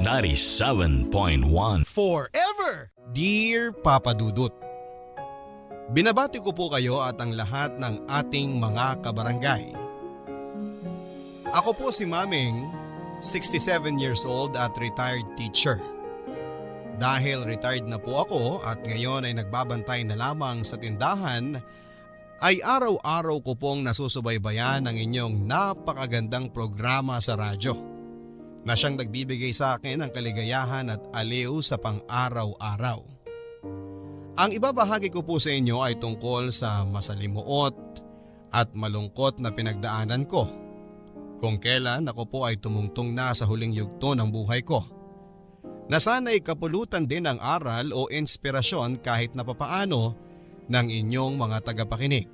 97.1. Forever! Dear Papa Dudut, binabati ko po kayo at ang lahat ng ating mga kabarangay. Ako po si Maming, 67 years old at retired teacher. Dahil retired na po ako at ngayon ay nagbabantay na lamang sa tindahan, ay araw-araw ko pong nasusubaybayan ang inyong napakagandang programa sa radyo na siyang nagbibigay sa akin ng kaligayahan at aliw sa pang-araw-araw. Ang ibabahagi ko po sa inyo ay tungkol sa masalimuot at malungkot na pinagdaanan ko kung kailan ako po ay tumungtong na sa huling yugto ng buhay ko, na sana'y kapulutan din ang aral o inspirasyon kahit na papaano ng inyong mga tagapakinig.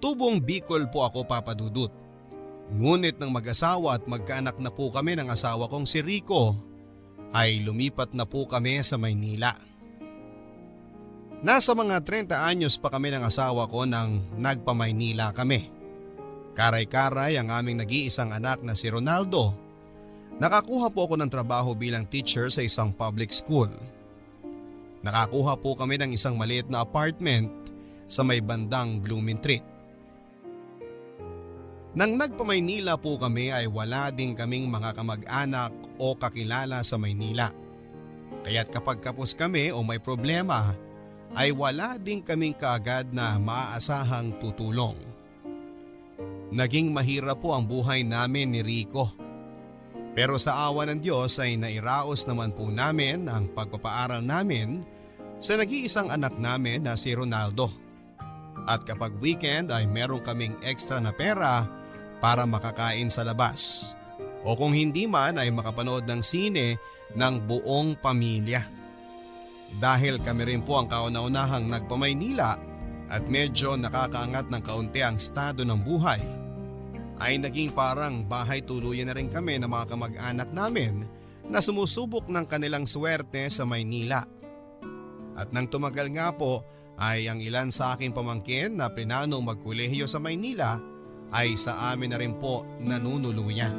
Tubong Bicol po ako, Papa Dudut. Ngunit nang mag-asawa at magkaanak na po kami ng asawa kong si Rico, ay lumipat na po kami sa Maynila. Nasa mga 30 anyos pa kami ng asawa ko nang nagpa-Maynila kami. Karay-karay ang aming nag-iisang anak na si Ronaldo. Nakakuha po ako ng trabaho bilang teacher sa isang public school. Nakakuha po kami ng isang maliit na apartment sa may bandang Blumentritt. Nang nagpa-Maynila po kami ay wala din kaming mga kamag-anak o kakilala sa Maynila. Kaya't kapag kapos kami o may problema ay wala din kaming kaagad na maaasahang tutulong. Naging mahirap po ang buhay namin ni Rico. Pero sa awa ng Diyos ay nairaos naman po namin ang pagpapaaral namin sa nag-iisang anak namin na si Ronaldo. At kapag weekend ay meron kaming extra na pera para makakain sa labas. O kung hindi man ay makapanood ng sine ng buong pamilya. Dahil kami rin po ang kauna-unahang nagpa-Maynila at medyo nakakaangat ng kaunti ang estado ng buhay, ay naging parang bahay tuluyan na rin kami ng mga kamag-anak namin na sumusubok ng kanilang swerte sa Maynila. At nang tumagal nga po ay ang ilan sa aking pamangkin na plinanong magkolehiyo sa Maynila ay sa amin na rin po nanunuluyan.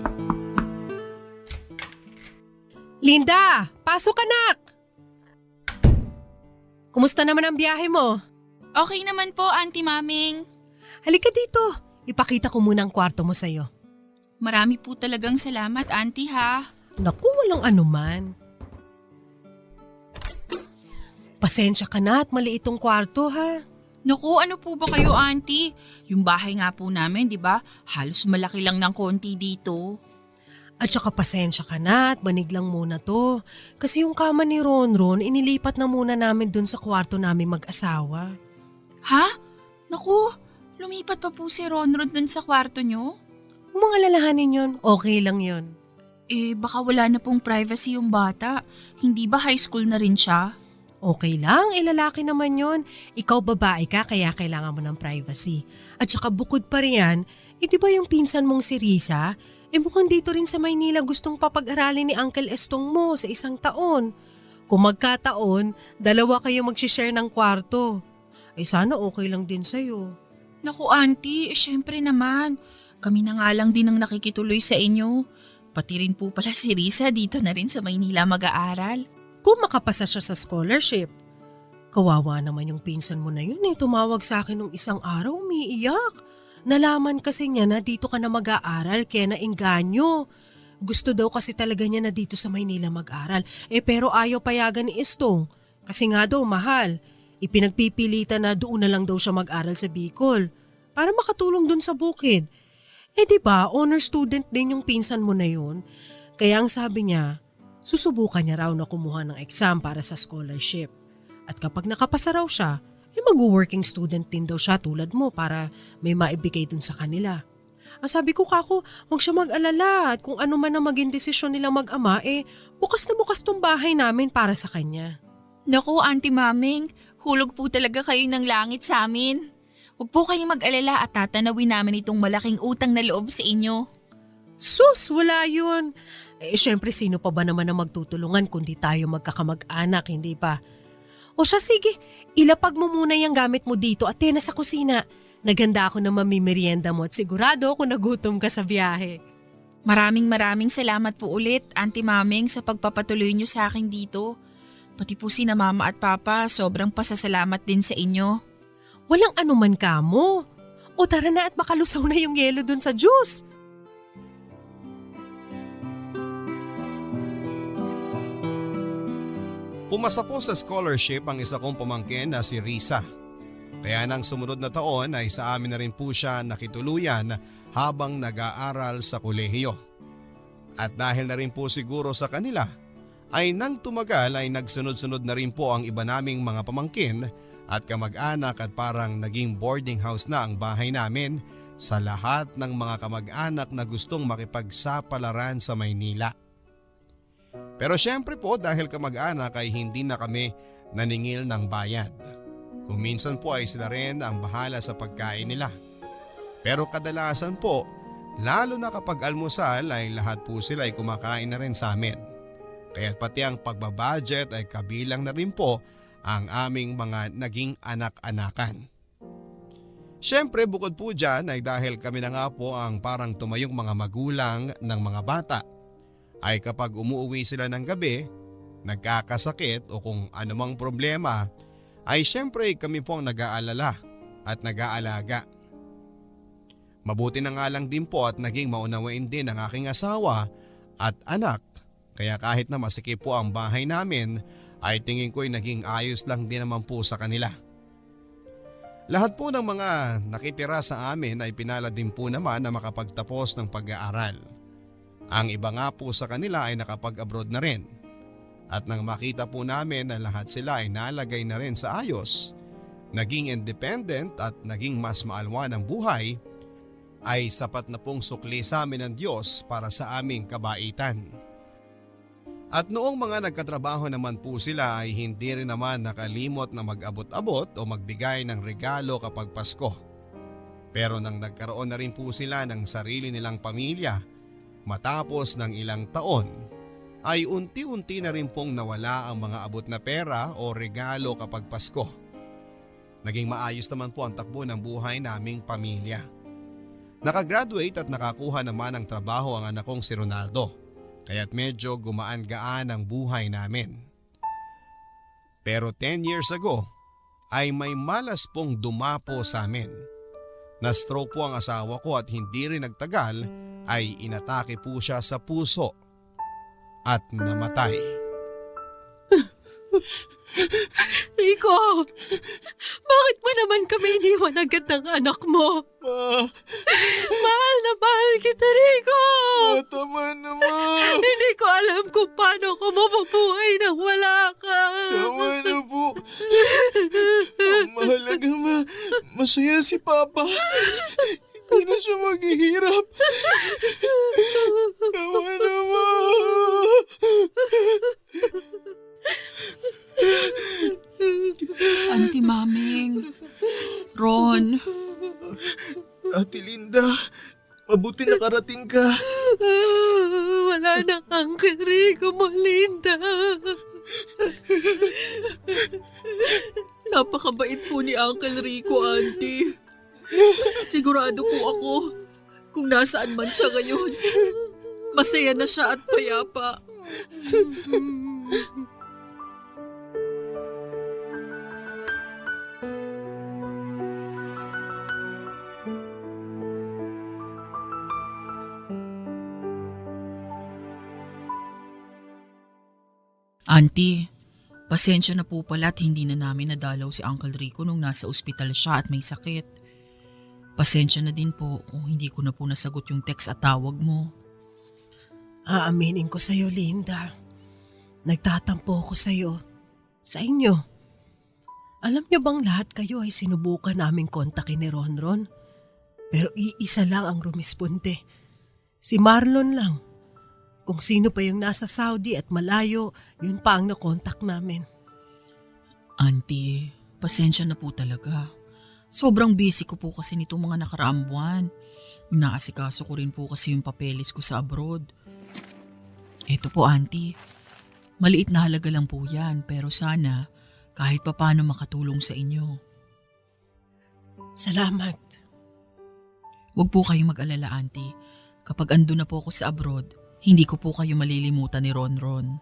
Linda, pasok anak! Kumusta naman ang biyahe mo? Okay naman po, Auntie Maming. Halika dito, ipakita ko muna ang kwarto mo sa'yo. Marami po talagang salamat, Auntie ha. Naku, walang anuman. Pasensya ka na at maliit tong kwarto ha. Naku, ano po ba kayo, Auntie? Yung bahay nga po namin, di ba? Halos malaki lang ng konti dito. At saka pasensya ka na at banig lang muna to. Kasi yung kama ni Ronron, inilipat na muna namin dun sa kwarto namin mag-asawa. Ha? Naku, lumipat pa po si Ronron dun sa kwarto nyo? Mga lalahanin yun, okay lang yun. Baka wala na pong privacy yung bata. Hindi ba high school na rin siya? Okay lang, lalaki naman yon. Ikaw babae ka kaya kailangan mo ng privacy. At saka bukod pa riyan, di ba yung pinsan mong si Risa? Mukhang dito rin sa Maynila gustong papag-aralin ni Uncle Estong mo sa 1 taon. Kung magkataon, 2 kayo mag-share ng kwarto. Sana okay lang din sa'yo. Naku, Auntie, syempre naman. Kami na nga lang din ang nakikituloy sa inyo. Pati rin po pala si Risa dito na rin sa Maynila mag-aaral. Kung makapasa siya sa scholarship. Kawawa naman yung pinsan mo na yun tumawag sa akin nung isang araw umiiyak. Nalaman kasi niya na dito ka na mag-aaral kaya nainganyo. Gusto daw kasi talaga niya na dito sa Maynila mag-aral. Pero ayaw payagan ni Estong. Kasi nga daw mahal. Ipinagpipilitan na doon na lang daw siya mag-aral sa Bicol. Para makatulong doon sa bukid. Diba, honor student din yung pinsan mo na yun. Kaya ang sabi niya, susubukan niya raw na kumuha ng exam para sa scholarship. At kapag nakapasa raw siya, mag-working student din daw siya tulad mo para may maibigay dun sa kanila. Ang sabi ko kako, huwag siya mag-alala at kung ano man ang maging desisyon nila mag-ama bukas na bukas tong bahay namin para sa kanya. Naku, Auntie Maming, hulog po talaga kayo ng langit sa amin. Huwag po kayong mag-alala at tatanawin namin itong malaking utang na loob sa inyo. Sus, wala yun. Syempre sino pa ba naman ang magtutulungan kundi tayo magkakamag-anak, hindi ba? O siya sige, ilapag mo muna yung gamit mo dito at tena sa kusina. Naganda ako na mamimerienda mo at sigurado ako nagutom ka sa biyahe. Maraming salamat po ulit, Auntie Maming, sa pagpapatuloy niyo sa akin dito. Pati po sina Mama at Papa, sobrang pasasalamat din sa inyo. Walang anuman kamo. O tara na at makalusaw na yung yelo dun sa juice. Pumasa po sa scholarship ang isa kong pamangkin na si Risa. Kaya nang sumunod na taon ay sa amin na rin po siya nakituluyan habang nag-aaral sa kolehiyo. At dahil na rin po siguro sa kanila, ay nang tumagal ay nagsunod-sunod na rin po ang iba naming mga pamangkin at kamag-anak at parang naging boarding house na ang bahay namin sa lahat ng mga kamag-anak na gustong makipagsapalaran sa Maynila. Pero syempre po dahil kamag-anak ay hindi na kami naningil ng bayad. Kung minsan po ay sila rin ang bahala sa pagkain nila. Pero kadalasan po, lalo na kapag almusal ay lahat po sila ay kumakain na rin sa amin. Kaya't pati ang pagbabudget ay kabilang na rin po ang aming mga naging anak-anakan. Siyempre bukod po dyan ay dahil kami na nga po ang parang tumayong mga magulang ng mga bata, ay kapag umuwi sila ng gabi, nagkakasakit o kung anumang problema, ay siyempre kami po ang nag-aalala at nag-aalaga. Mabuti na nga lang din po at naging maunawain din ang aking asawa at anak, kaya kahit na masikip po ang bahay namin ay tingin ko'y naging ayos lang din naman po sa kanila. Lahat po ng mga nakitira sa amin ay pinala din po naman na makapagtapos ng pag-aaral. Ang iba nga po sa kanila ay nakapag-abroad na rin. At nang makita po namin na lahat sila ay nalagay na rin sa ayos, naging independent at naging mas maalwan ang buhay, ay sapat na pong sukli sa amin ng Diyos para sa aming kabaitan. At noong mga nagkatrabaho naman po sila ay hindi rin naman nakalimot na mag-abot-abot o magbigay ng regalo kapag Pasko. Pero nang nagkaroon na rin po sila ng sarili nilang pamilya, matapos ng ilang taon, ay unti-unti na rin pong nawala ang mga abot na pera o regalo kapag Pasko. Naging maayos naman po ang takbo ng buhay naming pamilya. Nakagraduate at nakakuha naman ng trabaho ang anak kong si Ronaldo, kaya't medyo gumaan-gaan ang buhay namin. Pero 10 years ago ay may malas pong dumapo sa amin. Na-stroke po ang asawa ko at hindi rin nagtagal ay inatake po siya sa puso at namatay. Rico, bakit mo naman kami iniwan agad ng anak mo? Ma, Mahal na mahal kita, Rico! tama na ma. Hindi ko alam kung paano ko mabubuhay nang wala ka. Tama na po. Ang mahalaga masaya si Papa. Hindi na siya maghihirap. Tama na ma. Auntie Maming, Ron, Ate Linda, mabuti nakarating ka. Wala na Uncle Rico mo, Linda. Napakabait po ni Uncle Rico, Auntie. Sigurado po ako kung nasaan man siya ngayon. Masaya na siya at payapa. Auntie, pasensya na po pala at hindi na namin nadalaw si Uncle Rico nung nasa ospital siya at may sakit. Pasensya na din po kung hindi ko na po nasagot yung text at tawag mo. Aaminin ko sa'yo, Linda. Nagtatampo ko sa'yo. Sa inyo. Alam niyo bang lahat kayo ay sinubukan naming kontakin ni Ronron? Pero iisa lang ang rumisponde. Si Marlon lang. Kung sino pa yung nasa Saudi at malayo, yun pa ang nakontak namin. Auntie, pasensya na po talaga. Sobrang busy ko po kasi nitong mga nakaraang buwan. Inaasikaso ko rin po kasi yung papeles ko sa abroad. Eto po, Auntie. Maliit na halaga lang po yan, pero sana kahit papano makatulong sa inyo. Salamat. Huwag po kayong mag-alala, Auntie. Kapag ando na po ako sa abroad, hindi ko po kayo malilimutan ni Ronron.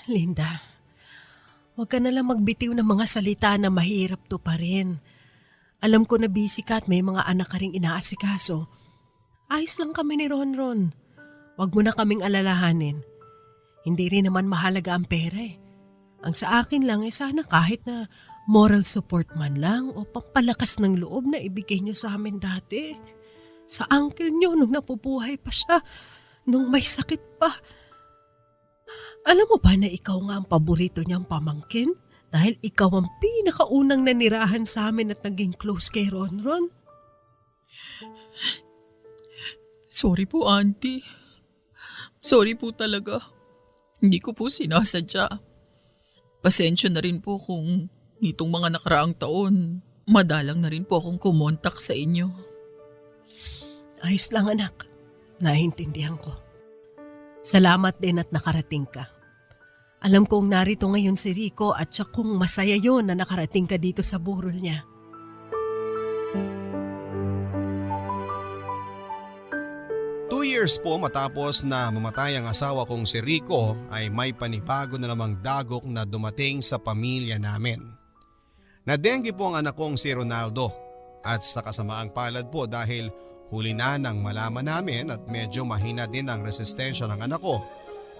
Linda, huwag ka nalang magbitiw ng mga salita na mahirap to pa rin. Alam ko na busy ka at may mga anak ka ring inaasikaso. Ayos lang kami ni Ronron. Huwag mo na kaming alalahanin. Hindi rin naman mahalaga ang pera eh. Ang sa akin lang sana kahit na moral support man lang o pampalakas ng loob na ibigay niyo sa amin dati. Sa uncle niyo nung napubuhay pa siya, nung may sakit pa. Alam mo ba na ikaw nga ang paborito niyang pamangkin? Dahil ikaw ang pinakaunang nanirahan sa amin at naging close kay Ronron. Sorry po, Auntie. Sorry po talaga. Hindi ko po sinasadya. Pasensya na rin po kung nitong mga nakaraang taon, madalang na rin po akong kumontak sa inyo. Ayos lang anak. Naintindihan ko. Salamat din at nakarating ka. Alam kong narito ngayon si Rico at siya kung masaya yon na nakarating ka dito sa burol niya. Years po matapos na mamatay ang asawa kong si Rico ay may panibago na namang dagok na dumating sa pamilya namin. Na-dengue po ang anak kong si Ronaldo at sa kasamaang palad po dahil huli na nang malaman namin at medyo mahina din ang resistensya ng anak ko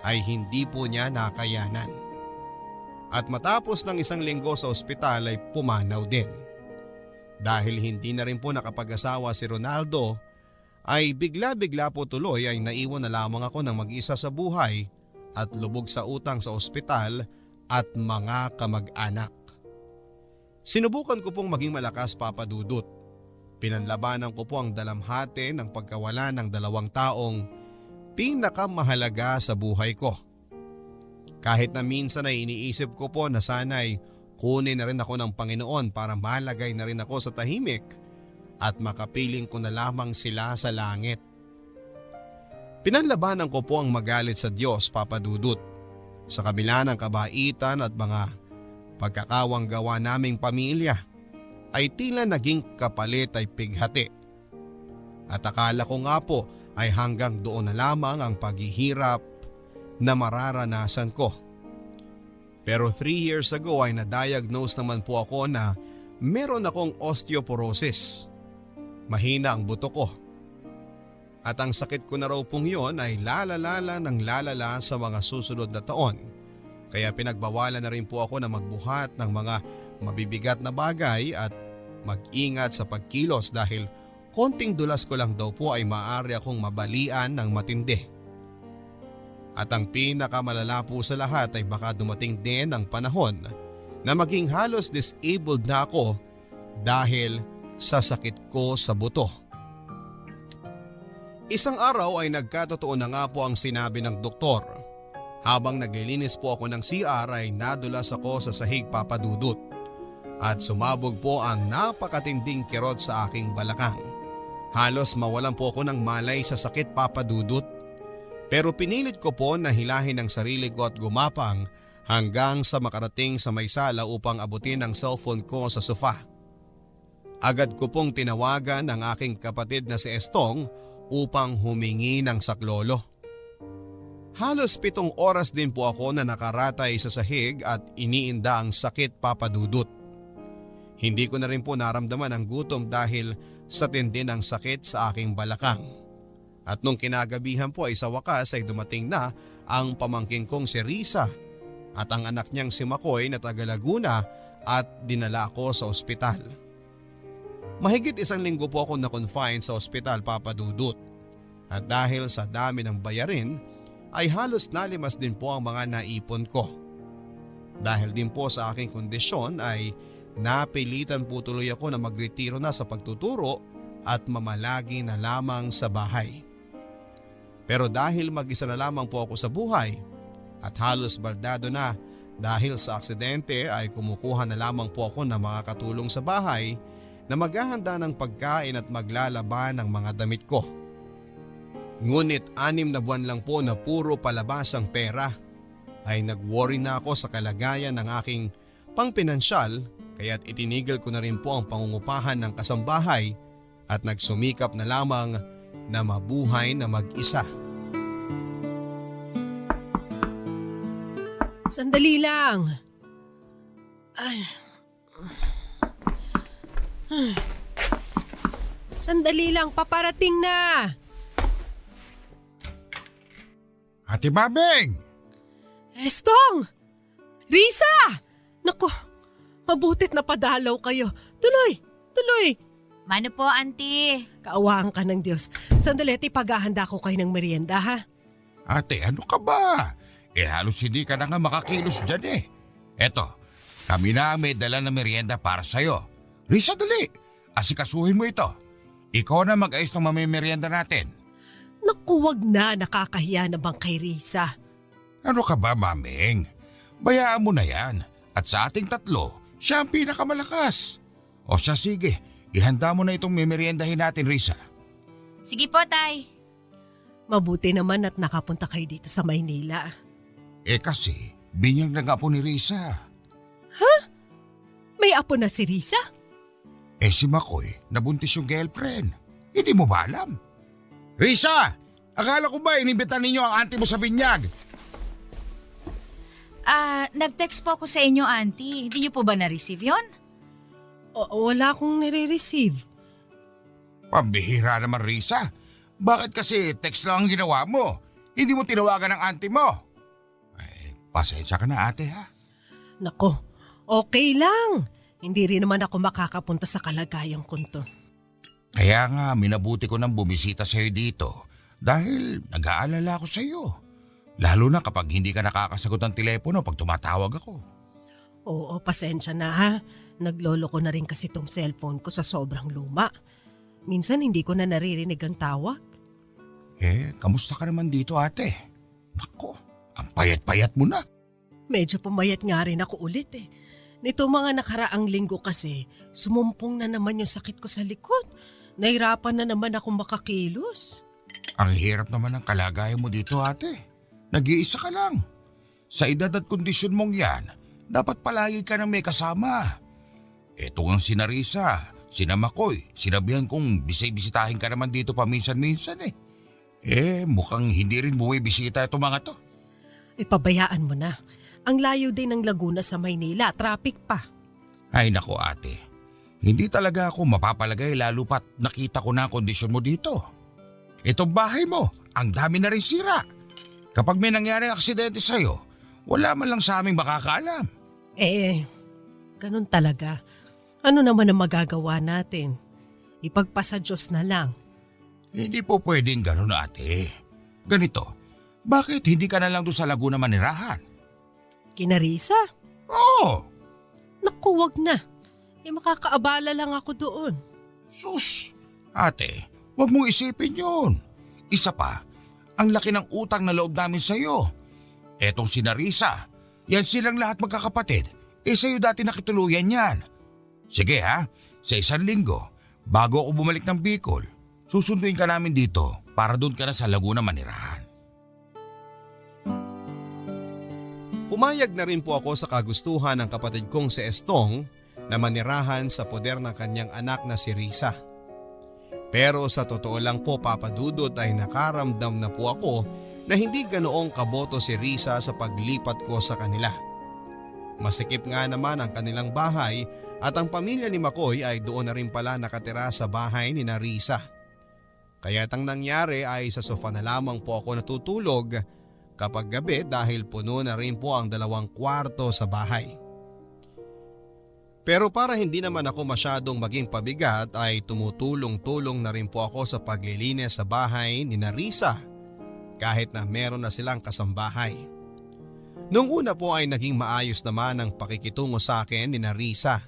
ay hindi po niya nakayanan. At matapos ng 1 linggo sa ospital ay pumanaw din. Dahil hindi na rin po nakapag-asawa si Ronaldo ay bigla-bigla po tuloy ay naiwan na lamang ako ng mag-isa sa buhay at lubog sa utang sa ospital at mga kamag-anak. Sinubukan ko pong maging malakas, Papa Dudut. Pinanlabanan ko po ang dalamhati ng pagkawala ng 2 taong pinakamahalaga sa buhay ko. Kahit na minsan ay iniisip ko po na sana'y kunin na rin ako ng Panginoon para malagay na rin ako sa tahimik at makapiling ko na lamang sila sa langit. Pinanlabanan ko po ang magalit sa Diyos, Papa Dudut. Sa kabila ng kabaitan at mga pagkakawang gawa naming pamilya, ay tila naging kapalit ay pighati. At akala ko nga po ay hanggang doon na lamang ang paghihirap na mararanasan ko. Pero 3 years ago ay na-diagnose naman po ako na meron akong osteoporosis. Mahina ang buto ko. At ang sakit ko na raw pong yun ay lalala ng lalala sa mga susunod na taon. Kaya pinagbawalan na rin po ako na magbuhat ng mga mabibigat na bagay at mag-ingat sa pagkilos dahil konting dulas ko lang daw po ay maaari akong mabalian ng matindi. At ang pinakamalala po sa lahat ay baka dumating din ang panahon na maging halos disabled na ako dahil sa sakit ko sa buto. Isang araw ay nagkatotoo na nga po ang sinabi ng doktor. Habang naglilinis po ako ng CR ay nadulas ako sa sahig, Papa Dudut. At sumabog po ang napakatinding kirot sa aking balakang. Halos mawalan po ako ng malay sa sakit, Papa Dudut. Pero pinilit ko po na hilahin ang sarili ko at gumapang hanggang sa makarating sa may sala upang abutin ang cellphone ko sa sofa. Agad ko pong tinawagan ang aking kapatid na si Estong upang humingi ng saklolo. Halos 7 oras din po ako na nakaratay sa sahig at iniinda ang sakit, Papa Dudut. Hindi ko na rin po naramdaman ang gutom dahil sa tindi ng sakit sa aking balakang. At nung kinagabihan po ay sa wakas ay dumating na ang pamangkin kong si Risa at ang anak niyang si Makoy na taga Laguna at dinala ako sa ospital. Mahigit 1 linggo po ako na-confine sa ospital, Papa Dudut. At dahil sa dami ng bayarin ay halos nalimas din po ang mga naipon ko. Dahil din po sa aking kondisyon ay napilitan po tuloy ako na magretiro na sa pagtuturo at mamalagi na lamang sa bahay. Pero dahil mag-isa na lamang po ako sa buhay at halos baldado na dahil sa aksidente ay kumukuha na lamang po ako ng mga katulong sa bahay na maghahanda ng pagkain at maglalaban ng mga damit ko. Ngunit 6 na buwan lang po na puro palabas ang pera ay nag-worry na ako sa kalagayan ng aking pangpinansyal kaya't itinigil ko na rin po ang pangungupahan ng kasambahay at nagsumikap na lamang na mabuhay na mag-isa. Sandali lang. Ay. Sandali lang, paparating na. Ate Babeng! Estong! Risa! Naku, mabutit na padalaw kayo. Tuloy, tuloy. Mano po, auntie? Kaawaan ka ng Diyos. Sandali, paghahanda ko kayo ng merienda, ha? Ate, ano ka ba? Halos hindi ka na nga makakilos dyan eh. Eto, kami na may dala na merienda para sa'yo. Risa, dali! Asikasuhin mo ito. Ikaw na mag-ayos ng mamimerienda natin. Naku, wag na, nakakahiya naman kay Risa. Ano ka ba, Mameng? Bayaan mo na yan. At sa ating tatlo, siya ang pinakamalakas. O siya, sige. Ihanda mo na itong memeriendahin natin, Risa. Sige po, tay. Mabuti naman at nakapunta kayo dito sa Maynila. Kasi, binyag na nga po ni Risa. May apo na si Risa? Si Makoy, nabuntis yung girlfriend. Hindi mo ba alam? Risa! Akala ko ba inimbitan ninyo ang auntie mo sa binyag? Nag-text po ako sa inyo, auntie. Hindi niyo po ba na-receive yon? Wala akong nire-receive. Pambihira naman, Risa. Bakit kasi text lang ang ginawa mo? Hindi mo tinawagan ng auntie mo? Pasensya ka na, ate, ha? Nako, okay lang. Hindi rin naman ako makakapunta sa kalagayang kunto. Kaya nga, minabuti ko nang bumisita sa'yo dito dahil nag-aalala ako sa'yo. Lalo na kapag hindi ka nakakasagot ng telepono pag tumatawag ako. Oo, pasensya na ha. Naglolo ko na rin kasi tong cellphone ko sa sobrang luma. Minsan hindi ko na naririnig ang tawag. Kamusta ka naman dito, ate? Nako, ang payat-payat mo na. Medyo pumayat nga rin ako ulit eh. Nito mga nakaraang linggo kasi, sumumpong na naman yung sakit ko sa likod. Nahirapan na naman ako makakilos. Ang hirap naman ng kalagayan mo dito, ate. Nag-iisa ka lang. Sa edad at kondisyon mong yan, dapat palagi ka nang may kasama. Eto ang sina Risa, sina Makoy, sinabihan kong bisitahin ka naman dito paminsan-minsan eh. Mukhang hindi rin buwibisita itong mga to. Pabayaan mo na. Ang layo din ng Laguna sa Maynila, traffic pa. Ay nako, ate, hindi talaga ako mapapalagay lalo pat nakita ko na ang kondisyon mo dito. Itong bahay mo, ang dami na rin sira. Kapag may nangyari aksidente sa'yo, wala man lang sa aming makakaalam. Ganun talaga. Ano naman ang magagawa natin? Ipagpasa Diyos na lang. Hindi po pwedeng ganun, ate. Ganito, bakit hindi ka na lang doon sa Laguna manirahan? Kina Risa? Oo! Naku, wag na. Makakaabala lang ako doon. Sus! Ate, wag mong isipin yun. Isa pa, ang laki ng utang na loob namin sa'yo. Etong sina Risa, yan silang lahat magkakapatid. Sa'yo dati nakituluyan yan. Sige ha, sa 1 linggo, bago ako bumalik ng Bicol, susunduin ka namin dito para doon ka na sa Laguna manirahan. Pumayag na rin po ako sa kagustuhan ng kapatid kong si Estong na manirahan sa poder ng kanyang anak na si Risa. Pero sa totoo lang po, Papa Dudut, ay nakaramdam na po ako na hindi ganoong kaboto si Risa sa paglipat ko sa kanila. Masikip nga naman ang kanilang bahay at ang pamilya ni Makoy ay doon na rin pala nakatira sa bahay ni Risa. Kaya't ang nangyari ay sa sofa na lamang po ako natutulog kapag gabi dahil puno na rin po ang 2 kwarto sa bahay. Pero para hindi naman ako masyadong maging pabigat ay tumutulong-tulong na rin po ako sa paglilinis sa bahay ni Risa kahit na meron na silang kasambahay. Noong una po ay naging maayos naman ang pakikitungo sa akin ni Risa,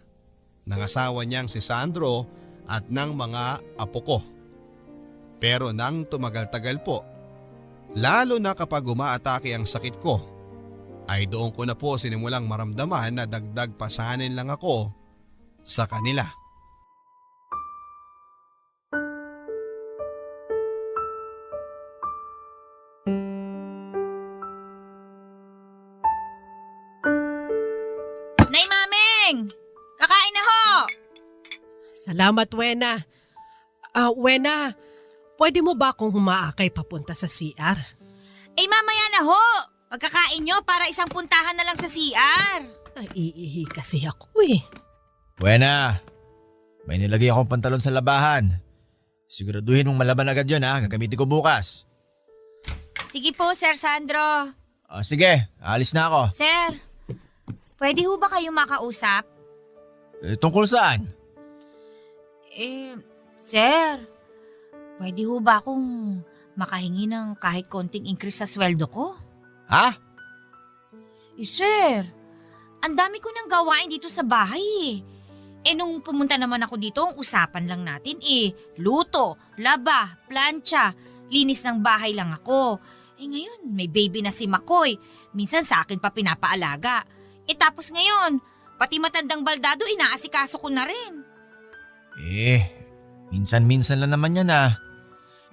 ng asawa niyang si Sandro at ng mga apo ko. Pero nang tumagal-tagal po, lalo na kapag umaatake ang sakit ko, ay doon ko na po sinimulang maramdaman na dagdag pasanin lang ako sa kanila. Nay Mameng! Kakain na ho! Salamat, Wena. Wena, pwede mo ba akong humaakay papunta sa CR? Eh mamaya na ho! Pagkakain nyo para isang puntahan na lang sa CR. Naiihi kasi ako eh. Buena, may nilagay akong pantalon sa labahan. Siguraduhin mong malaban agad yun ha, gagamitin ko bukas. Sige po, Sir Sandro. Sige, alis na ako. Sir, pwede ho ba kayong makausap? Tungkol saan? Sir, pwede ho ba akong makahingi ng kahit konting increase sa sweldo ko? Ha? Sir, ang dami ko nang gawain dito sa bahay eh. Nung pumunta naman ako dito, ang usapan lang natin luto, laba, plancha, linis ng bahay lang ako. Ngayon, may baby na si Makoy. Minsan sa akin pa pinapaalaga. Tapos ngayon, pati matandang baldado inaasikaso ko na rin. Minsan-minsan lang naman yan ah.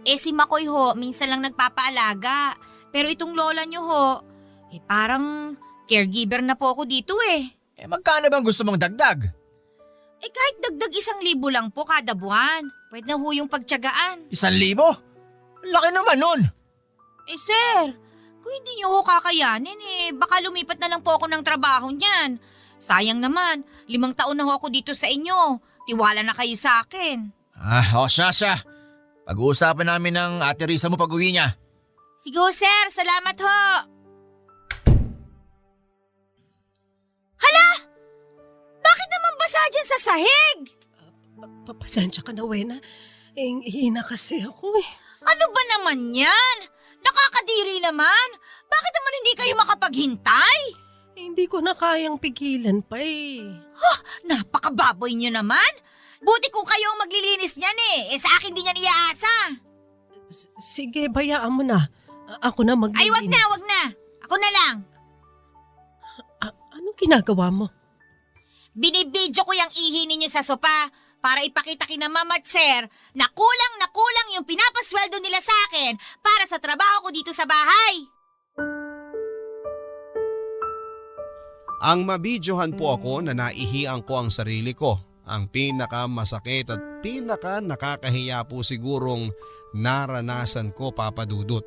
Si Makoy ho, minsan lang nagpapaalaga. Pero itong lola nyo ho, parang caregiver na po ako dito eh. Magkano bang gusto mong dagdag? Kahit dagdag 1,000 lang po kada buwan. Pwede na ho yung pagtiyagaan. 1,000? Laki naman nun. Sir, kung hindi nyo ho kakayanin baka lumipat na lang po ako ng trabaho niyan. Sayang naman, 5 taon na ho ako dito sa inyo. Tiwala na kayo sa akin. Siya. Pag-uusapan namin ng Ate Risa mo pag-uwi niya. Sige ho, sir. Salamat ho. Hala! Bakit naman basa dyan sa sahig? Pasensya ka na, Wena. Hina kasi ako eh. Ano ba naman yan? Nakakadiri naman. Bakit naman hindi kayo makapaghintay? Hindi ko na kayang pigilan pa eh. Napakababoy nyo naman. Buti kung kayo ang maglilinis niyan sa akin din yan iaasa. Sige, bayaan mo na. Ako na maglilinis. Ay, wag na. Ako na lang. Anong ginagawa mo? Binibidyo ko yung ihi ninyo sa sopa para ipakita kina ma'am at sir na kulang yung pinapasweldo nila sa akin para sa trabaho ko dito sa bahay. Ang mabidyohan po ako na naihian ko ang sarili ko. Ang pinakamasakit at nakakahiya po sigurong naranasan ko, Papa Dudut.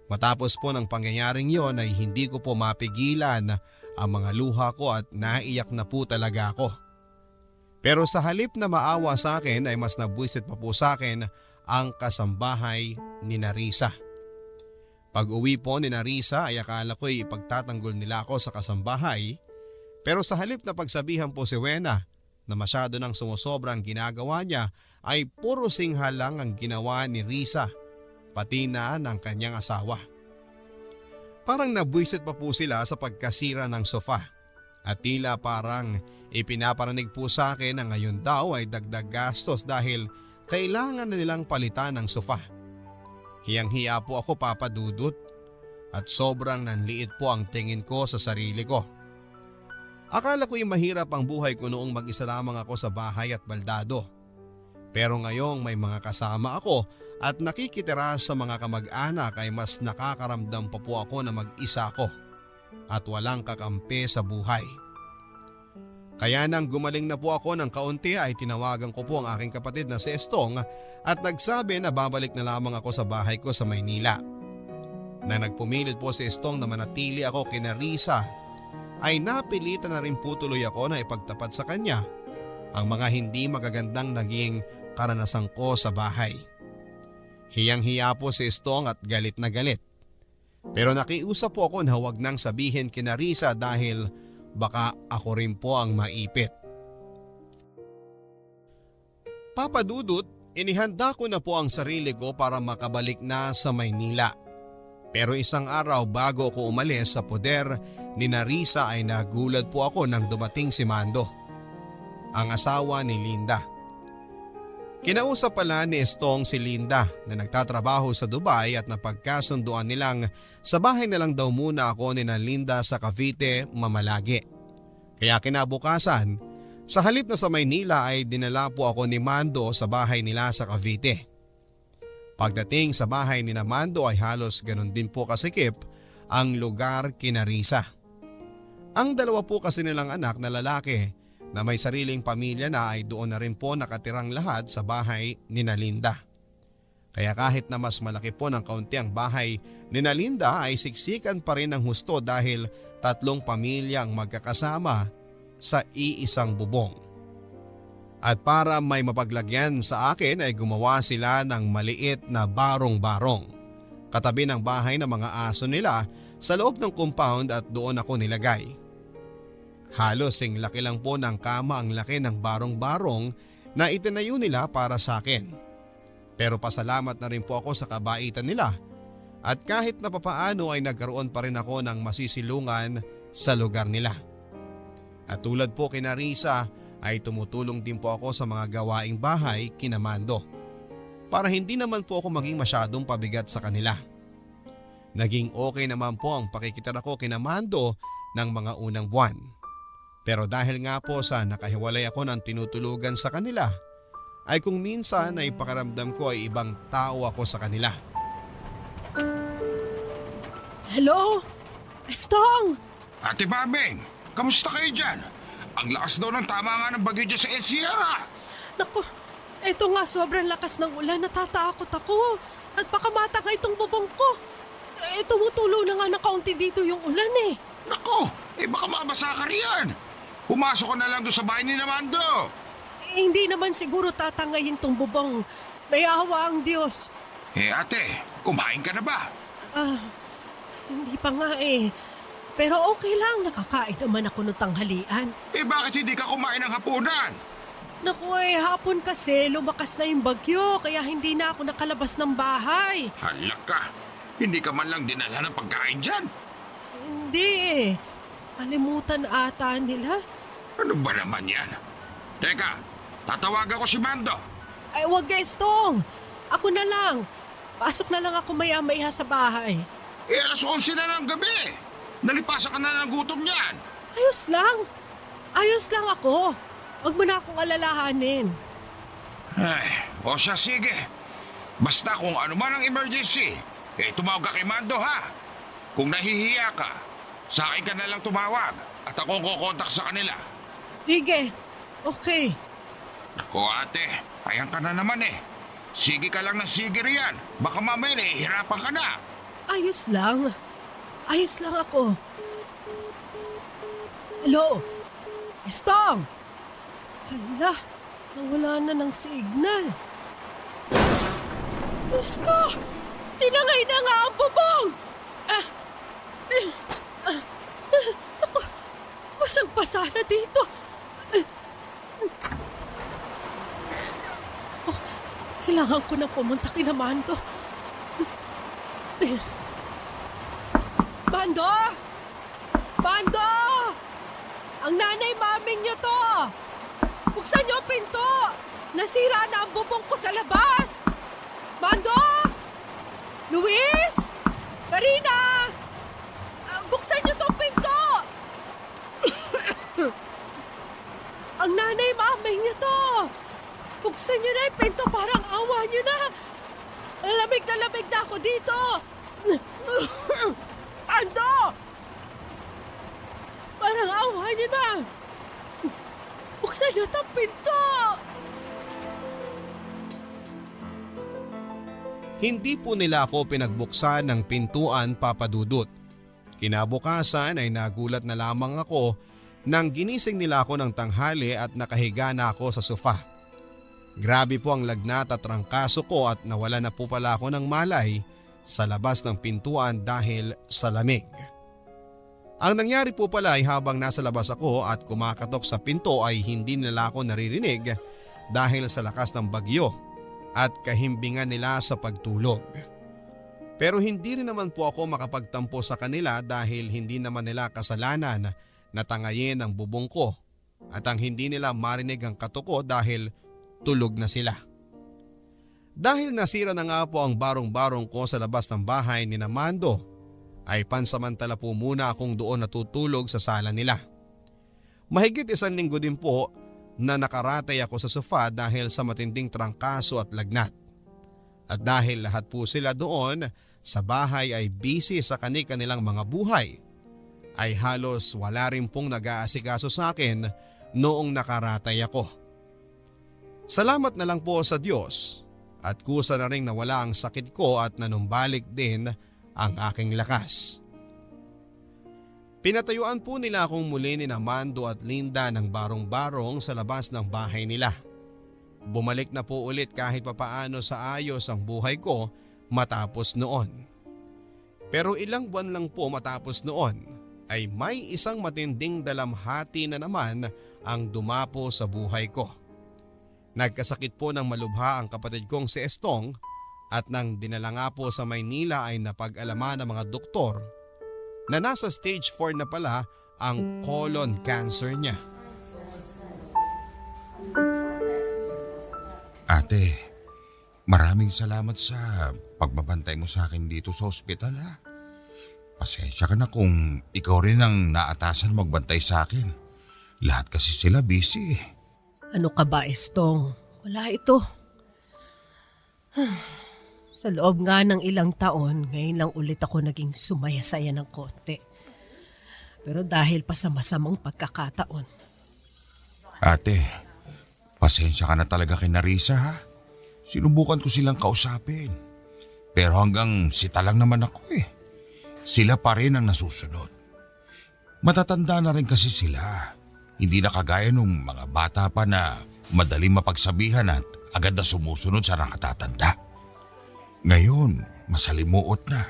Matapos po ng pangyayaring yon ay hindi ko po mapigilan ang mga luha ko at naiyak na po talaga ako. Pero sa halip na maawa sa akin ay mas nabwisit pa po sa akin ang kasambahay ni Narisa. Pag uwi po ni Narisa ay akala ko'y ipagtatanggol nila ako sa kasambahay, pero sa halip na pagsabihan po si Wena na masyado nang sumusobrang ginagawa niya ay puro singha lang ang ginawa ni Risa, pati na ng kanyang asawa. Parang nabwisit pa po sila sa pagkasira ng sofa at tila parang ipinaparanig po sa akin na ngayon daw ay dagdag gastos dahil kailangan na nilang palitan ng sofa. Hiyang-hiya po ako, Papa Dudut, at sobrang nanliit po ang tingin ko sa sarili ko. Akala ko'y mahirap ang buhay ko noong mag-isa lamang ako sa bahay at baldado. Pero ngayong may mga kasama ako at nakikitira sa mga kamag-anak ay mas nakakaramdam pa po ako na mag-isa ko at walang kakampi sa buhay. Kaya nang gumaling na po ako ng kaunti ay tinawagan ko po ang aking kapatid na si Estong at nagsabi na babalik na lamang ako sa bahay ko sa Maynila. Na nagpumilit po si Estong na manatili ako kina Risa ay napilitan na rin po tuloy ako na ipagtapat sa kanya ang mga hindi magagandang naging karanasan ko sa bahay. Hiyang-hiya po si Estong at galit na galit. Pero nakiusap po ako na huwag nang sabihin kina Risa dahil baka ako rin po ang maipit. Papa Dudut, inihanda ko na po ang sarili ko para makabalik na sa Maynila. Pero isang araw bago ako umalis sa poder ni Narisa ay nagulat po ako nang dumating si Mando, ang asawa ni Linda. Kinausap pala ni Estong si Linda na nagtatrabaho sa Dubai at napagkasunduan nilang sa bahay na lang daw muna ako ni Linda sa Cavite mamalagi. Kaya kinabukasan, sa halip na sa Maynila ay dinala po ako ni Mando sa bahay nila sa Cavite. Pagdating sa bahay ni Mando ay halos ganun din po kasikip ang lugar kina Risa. Ang dalawa po kasi nilang anak na lalaki na may sariling pamilya na ay doon na rin po nakatirang lahat sa bahay ni Linda. Kaya kahit na mas malaki po ng kaunti ang bahay ni Linda ay siksikan pa rin ng husto dahil 3 pamilyang magkakasama sa iisang bubong. At para may mapaglagyan sa akin ay gumawa sila ng maliit na barong-barong katabi ng bahay ng mga aso nila sa loob ng compound at doon ako nilagay. Halos sing laki lang po ng kama ang laki ng barong-barong na itinayo nila para sa akin. Pero pasalamat na rin po ako sa kabaitan nila at kahit na papaano ay nagkaroon pa rin ako ng masisilungan sa lugar nila. At tulad po kina Risa ay tumutulong din po ako sa mga gawaing bahay kina Mando para hindi naman po ako maging masyadong pabigat sa kanila. Naging okay naman po ang pakikitira ko kina Mando ng mga unang buwan. Pero dahil nga po sa nakahiwalay ako ng tinutulugan sa kanila, ay kung minsan ay pakaramdam ko ay ibang tao ako sa kanila. Hello? Estong! Ate Babeng, kamusta kayo dyan? Ang lakas daw ng tama nga ng bagyo dyan sa Sierra. Naku, eto nga sobrang lakas ng ulan, natatakot ako. At baka matanga itong bubong ko. Tumutulo na nga ng kaunti dito yung ulan eh. Nako, baka mabasa ka riyan. Pumasok ka na lang doon sa bahay ni Namando. Hindi naman siguro tatangayin tong bubong. May awa ang Diyos. Ate, kumain ka na ba? Hindi pa nga eh. Pero okay lang, nakakain naman ako ng tanghalian. Bakit hindi ka kumain ng hapunan? Naku hapon kasi lumakas na yung bagyo kaya hindi na ako nakalabas ng bahay. Halak ka, hindi ka man lang dinala ng pagkain dyan. Hindi eh. Kalimutan ata nila. Ano ba naman yan? Teka, tatawagan ko si Mando. Ay wag guys Tong. Ako na lang. Pasok na lang ako maya-maya sa bahay. 11 na ng gabi. Nalipasan ka na ng gutom niyan. Ayos lang. Ayos lang ako. Huwag mo na akong alalahanin. O siya, sige. Basta kung ano man ang emergency, tumawag ka kay Mando ha. Kung nahihiya ka, sa akin ka na lang tumawag at ako kukontak sa kanila. Sige. Okay. Ako ate, ayan ka na naman eh. Sige ka lang ng sige riyan. Baka mamaya nahihirapan ka na. Ayos lang. Ayos lang ako. Hello? Estong! Hala, nawala na ng signal. Diyos ko! Tinangay na nga ang bubong! Ako, basang-basa na dito. Kailangan ko na pumunta kina Mando. Mando! Mando! Ang nanay-maming niyo to! Buksan niyo ang pinto! Nasira na ang bubong ko sa labas! Mando! Luis! Karina! Buksan niyo tong pinto! Ang nanay-maming niyo to! Buksan niyo na yung pinto, parang awa niyo na! Lamig na ako dito! Mando! Parang awa niyo na! Buksan niyo tong pinto! Hindi po nila ako pinagbuksan ng pintuan, Papa Dudut. Kinabukasan ay nagulat na lamang ako nang ginising nila ako ng tanghali at nakahiga na ako sa sofa. Grabe po ang lagnat at trangkaso ko at nawala na po pala ako ng malay sa labas ng pintuan dahil sa lamig. Ang nangyari po pala ay habang nasa labas ako at kumakatok sa pinto ay hindi nila ako naririnig dahil sa lakas ng bagyo at kahimbingan nila sa pagtulog. Pero hindi rin naman po ako makapagtampo sa kanila dahil hindi naman nila kasalanan na tangayin ang bubong ko at ang hindi nila marinig ang katuko dahil tulog na sila. Dahil nasira na nga po ang barong-barong ko sa labas ng bahay ni Namando, ay pansamantala po muna akong doon natutulog sa sala nila. Mahigit 1 linggo din po na nakaratay ako sa sofa dahil sa matinding trangkaso at lagnat. At dahil lahat po sila doon sa bahay ay busy sa kani-kanilang mga buhay, ay halos wala rin pong nag-aasikaso sa akin noong nakaratay ako. Salamat na lang po sa Diyos at kusa na rin nawala ang sakit ko at nanumbalik din ang aking lakas. Pinatayuan po nila akong muli ni Mando at Linda ng barong-barong sa labas ng bahay nila. Bumalik na po ulit kahit papaano sa ayos ang buhay ko matapos noon. Pero ilang buwan lang po matapos noon ay may isang matinding dalamhati na naman ang dumapo sa buhay ko. Nagkasakit po ng malubha ang kapatid kong si Estong at nang dinala nga po sa Maynila ay napag-alaman ng mga doktor na nasa stage 4 na pala ang colon cancer niya. Ate, maraming salamat sa pagbabantay mo sa akin dito sa ospital ha. Pasensya ka na kung ikaw rin ang naatasan magbantay sa akin. Lahat kasi sila busy eh. Ano ka ba, Estong? Wala ito. Sa loob nga ng ilang taon, ngayon lang ulit ako naging sumaya-saya ng konti. Pero dahil pa sa masamang pagkakataon. Ate, pasensya ka na talaga kay Narisa ha. Sinubukan ko silang kausapin. Pero hanggang sita lang naman ako eh. Sila pa rin ang nasusunod. Matatanda na rin kasi sila. Hindi na kagaya nung mga bata pa na madaling mapagsabihan at agad na sumusunod sa nakatatanda. Ngayon, masalimuot na.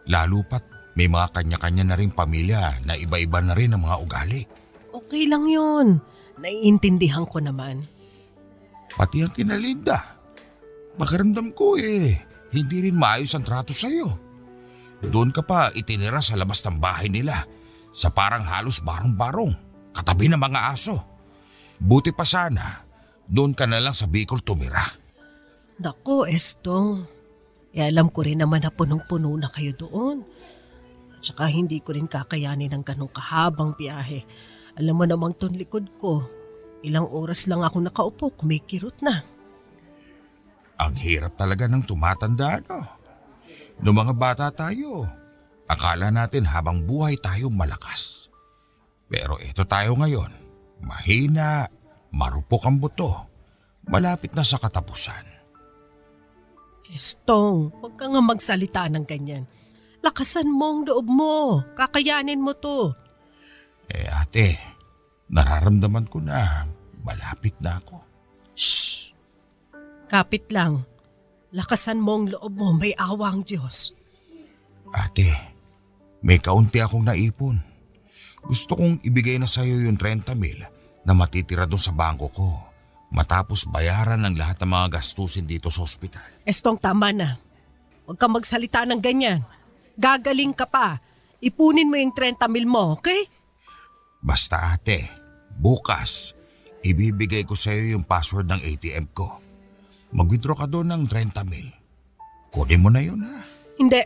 Lalo pat may mga kanya-kanya na rin pamilya na iba-iba na rin ang mga ugali. Okay lang yun. Naiintindihan ko naman. Pati ang kina Linda. Pakiramdam ko hindi rin maayos ang trato sa'yo. Doon ka pa itinira sa labas ng bahay nila sa parang halos barong-barong, katabi ng mga aso. Buti pa sana, doon ka na lang sa Bicol tumira. Nako, Estong. Alam ko rin naman na punong-puno na kayo doon. At saka hindi ko rin kakayanin ng ganong kahabang biyahe. Alam mo namang ton likod ko. Ilang oras lang ako nakaupo, kumikirot na. Ang hirap talaga ng tumatanda, no? Noong mga bata tayo, akala natin habang buhay tayo malakas. Pero ito tayo ngayon, mahina, marupok ang buto, malapit na sa katapusan. Estong, huwag ka nga magsalita ng ganyan. Lakasan mo ang loob mo. Kakayanin mo to. Ate, nararamdaman ko na malapit na ako. Shh! Kapit lang. Lakasan mo ang loob mo. May awa ang Diyos. Ate, may kaunti akong naipon. Gusto kong ibigay na sa'yo yung 30,000 na matitira doon sa bangko ko. Matapos bayaran ang lahat ng mga gastusin dito sa ospital. Estong, tama na. Huwag kang magsalita ng ganyan. Gagaling ka pa. Ipunin mo yung 30,000 mo, okay? Basta ate, bukas, ibibigay ko sa iyo yung password ng ATM ko. Mag-withdraw ka doon ng 30,000. Kunin mo na yun ha. Hindi.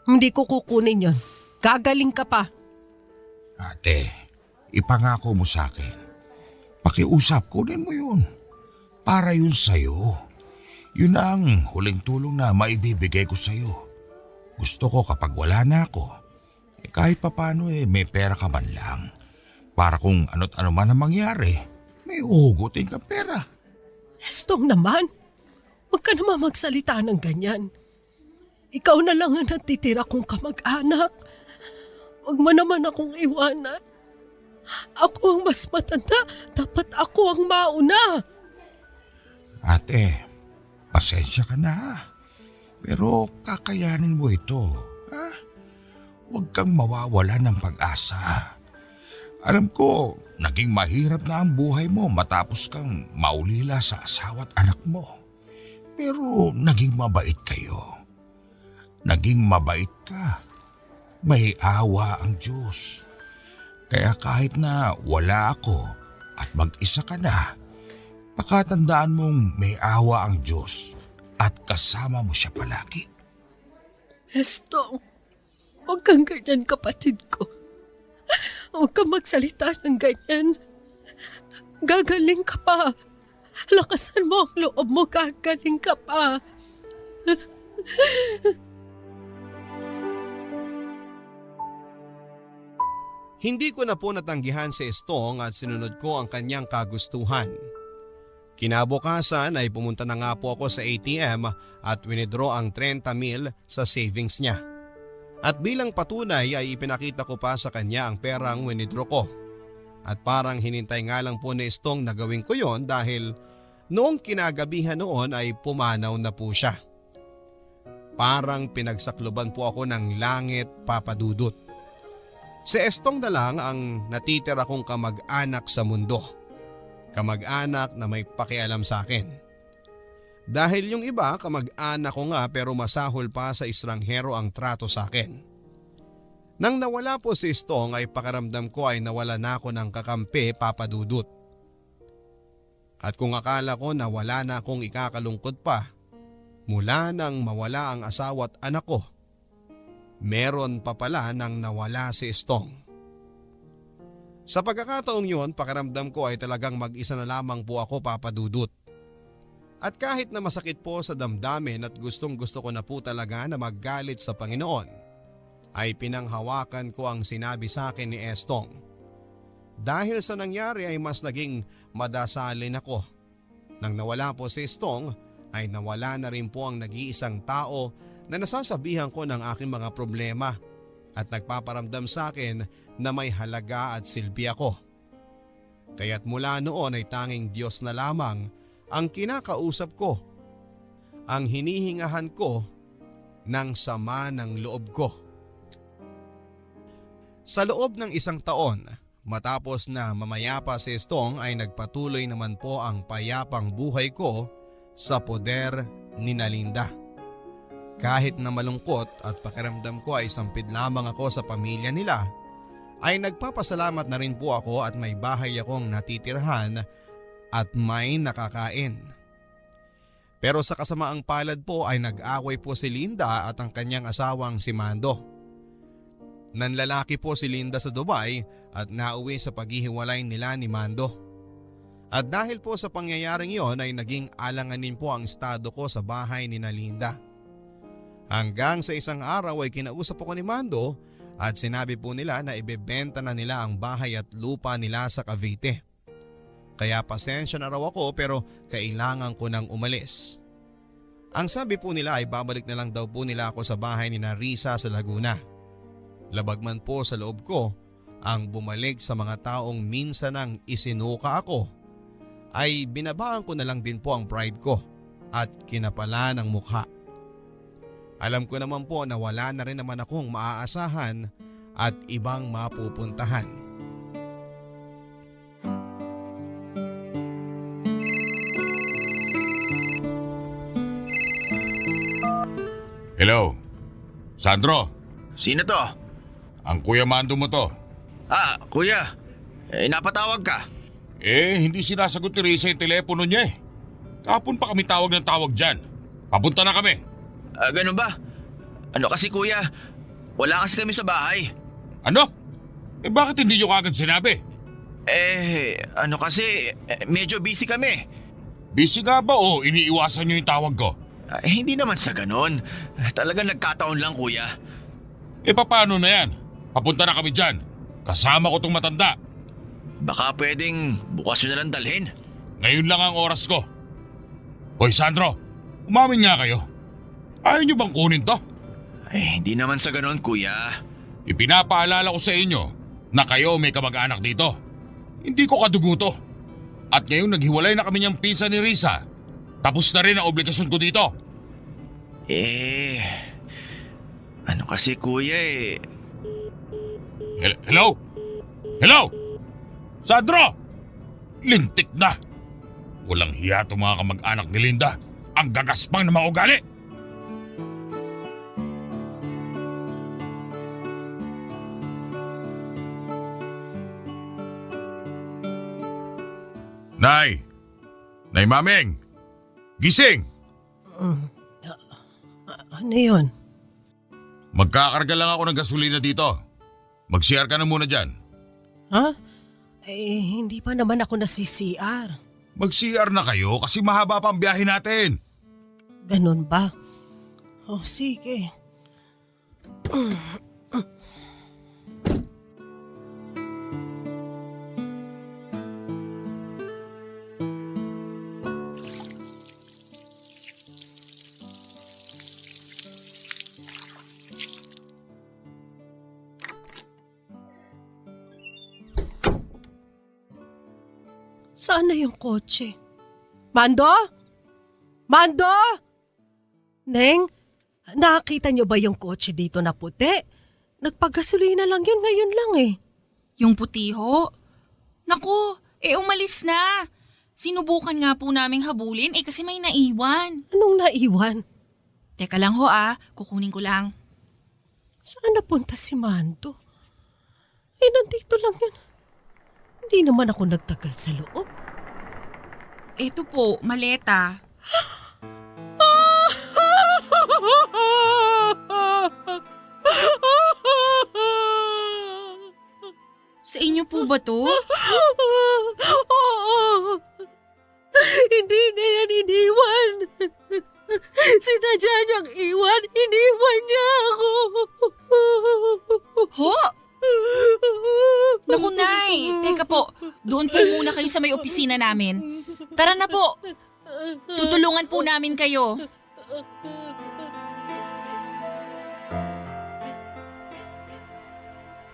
Hindi ko kukunin yon. Gagaling ka pa. Ate, ipangako mo sa akin. Pakiusap, kunin mo yun. Para yun sa'yo. Yun ang huling tulong na maibibigay ko sa'yo. Gusto ko kapag wala na ako, kahit papano may pera ka man lang. Para kung ano't ano man ang mangyari, may uhugutin kang pera. Estong naman. Huwag ka naman magsalita ng ganyan. Ikaw na lang ang natitira kong kamag-anak. Huwag mo naman akong iwanan. Ako ang mas matanda. Dapat ako ang mauna. Ate, pasensya ka na. Pero kakayanin mo ito. Ha? Huwag kang mawawala ng pag-asa. Alam ko, naging mahirap na ang buhay mo matapos kang maulila sa asawa at anak mo. Pero naging mabait kayo. Naging mabait ka. May awa ang Diyos. Kaya kahit na wala ako at mag-isa ka na, pakatandaan mong may awa ang Diyos at kasama mo siya palagi. Estong, huwag kang ganyan, kapatid ko. Huwag kang magsalita ng ganyan. Gagaling ka pa. Lakasan mo ang loob mo, gagaling ka pa. Hindi ko na po natanggihan si Estong at sinunod ko ang kanyang kagustuhan. Kinabukasan ay pumunta na nga po ako sa ATM at winidraw ang 30,000 sa savings niya. At bilang patunay ay ipinakita ko pa sa kanya ang perang winidraw ko. At parang hinintay nga lang po ni Estong na gawin ko yon dahil noong kinagabihan noon ay pumanaw na po siya. Parang pinagsakluban po ako ng langit, Papa Dudut. Si Estong na lang ang natitira kong kamag-anak sa mundo. Kamag-anak na may pakialam sa akin. Dahil yung iba kamag-anak ko nga pero masahol pa sa estranghero ang trato sa akin. Nang nawala po si Estong ay pakaramdam ko ay nawala na ako ng kakampi, Papa Dudut. At kung akala ko na wala na akong ikakalungkot pa, mula nang mawala ang asawa at anak ko, meron pa pala nang nawala si Estong. Sa pagkakataong yon, pakaramdam ko ay talagang mag-isa na lamang po ako, Papa Dudut. At kahit na masakit po sa damdamin at gustong gusto ko na po talaga na maggalit sa Panginoon, ay pinanghawakan ko ang sinabi sa akin ni Estong. Dahil sa nangyari ay mas naging madasalin ako. Nang nawala po si Estong ay nawala na rin po ang nag-iisang tao na nasasabihan ko ng aking mga problema at nagpaparamdam sa akin na may halaga at silbi ako. Kaya't mula noon ay tanging Diyos na lamang ang kinakausap ko, ang hinihingahan ko ng sama ng loob ko. Sa loob ng 1 taon, matapos na mamayapa si Estong ay nagpatuloy naman po ang payapang buhay ko sa poder ni Nalinda. Kahit na malungkot at pakiramdam ko ay sampid lamang ako sa pamilya nila, ay nagpapasalamat na rin po ako at may bahay akong natitirhan at may nakakain. Pero sa kasamaang palad po ay nag-away po si Linda at ang kanyang asawang si Mando. Nanlalaki po si Linda sa Dubai at nauwi sa paghihiwalay nila ni Mando. At dahil po sa pangyayaring yon ay naging alanganin po ang estado ko sa bahay ni Linda. Hanggang sa isang araw ay kinausap ako ni Mando at sinabi po nila na ibebenta na nila ang bahay at lupa nila sa Cavite. Kaya pasensya na raw ako pero kailangan ko nang umalis. Ang sabi po nila ay babalik na lang daw po nila ako sa bahay ni Risa sa Laguna. Labag man po sa loob ko, ang bumalik sa mga taong minsan nang isinuka ako ay binabaan ko na lang din po ang pride ko at kinapala ng mukha. Alam ko naman po na wala na rin naman akong maaasahan at ibang mapupuntahan. Hello? Sandro, Sino to? ang Kuya Mando mo to. Kuya. Napatawag ka. Hindi sinasagot ni Risa yung telepono niya eh. Kapon pa kami tawag ng tawag dyan. Papunta na kami. Ganun ba? Ano kasi kuya? Wala kasi kami sa bahay. Ano? Bakit hindi nyo kagad sinabi? Medyo busy kami. Busy nga ba o iniiwasan nyo yung tawag ko? Hindi naman sa ganon. Talagang nagkataon lang kuya. Paano na yan? Papunta na kami dyan. Kasama ko tong matanda. Baka pwedeng bukas nyo na lang dalhin. Ngayon lang ang oras ko. Hoy Sandro, umamin nga kayo. Ayaw nyo bang kunin to? Hindi naman sa ganon kuya. Ipinapaalala ko sa inyo na kayo may kamag-anak dito. Hindi ko kadugo to. At ngayon naghiwalay na kami niyang pisa ni Risa. Tapos na rin ang obligasyon ko dito. Ano kasi kuya Hello? Hello? Sandro! Lintik na! Walang hiya itong mga kamag-anak ni Linda. Ang gagaspang na mga ugali! Nay! Nay Mameng! Gising! Ano yun? Magkakarga lang ako ng gasolina dito. Mag-CR ka na muna dyan. Ha? Hindi pa naman ako nasi-CR. Mag-CR na kayo kasi mahaba pa ang biyahe natin. Ganun ba? Sige. Saan na yung kotse? Mando? Mando? Neng, nakita niyo ba yung kotse dito na puti? Nagpagasolina lang yun ngayon lang eh. Yung puti ho? Naku, umalis na. Sinubukan nga po naming habulin kasi may naiwan. Anong naiwan? Teka lang ho kukunin ko lang. Saan napunta si Mando? Nandito lang yun. Hindi naman ako nagtagal sa loob. Ito po, maleta. Sa inyo po ba to? Oo. Hindi na yan iniwan. Sinadya niyang iwan. Iniwan niya ako. Ho? Naku, Nay. Teka po, doon po muna kayo sa may opisina namin. Tara na po. Tutulungan po namin kayo.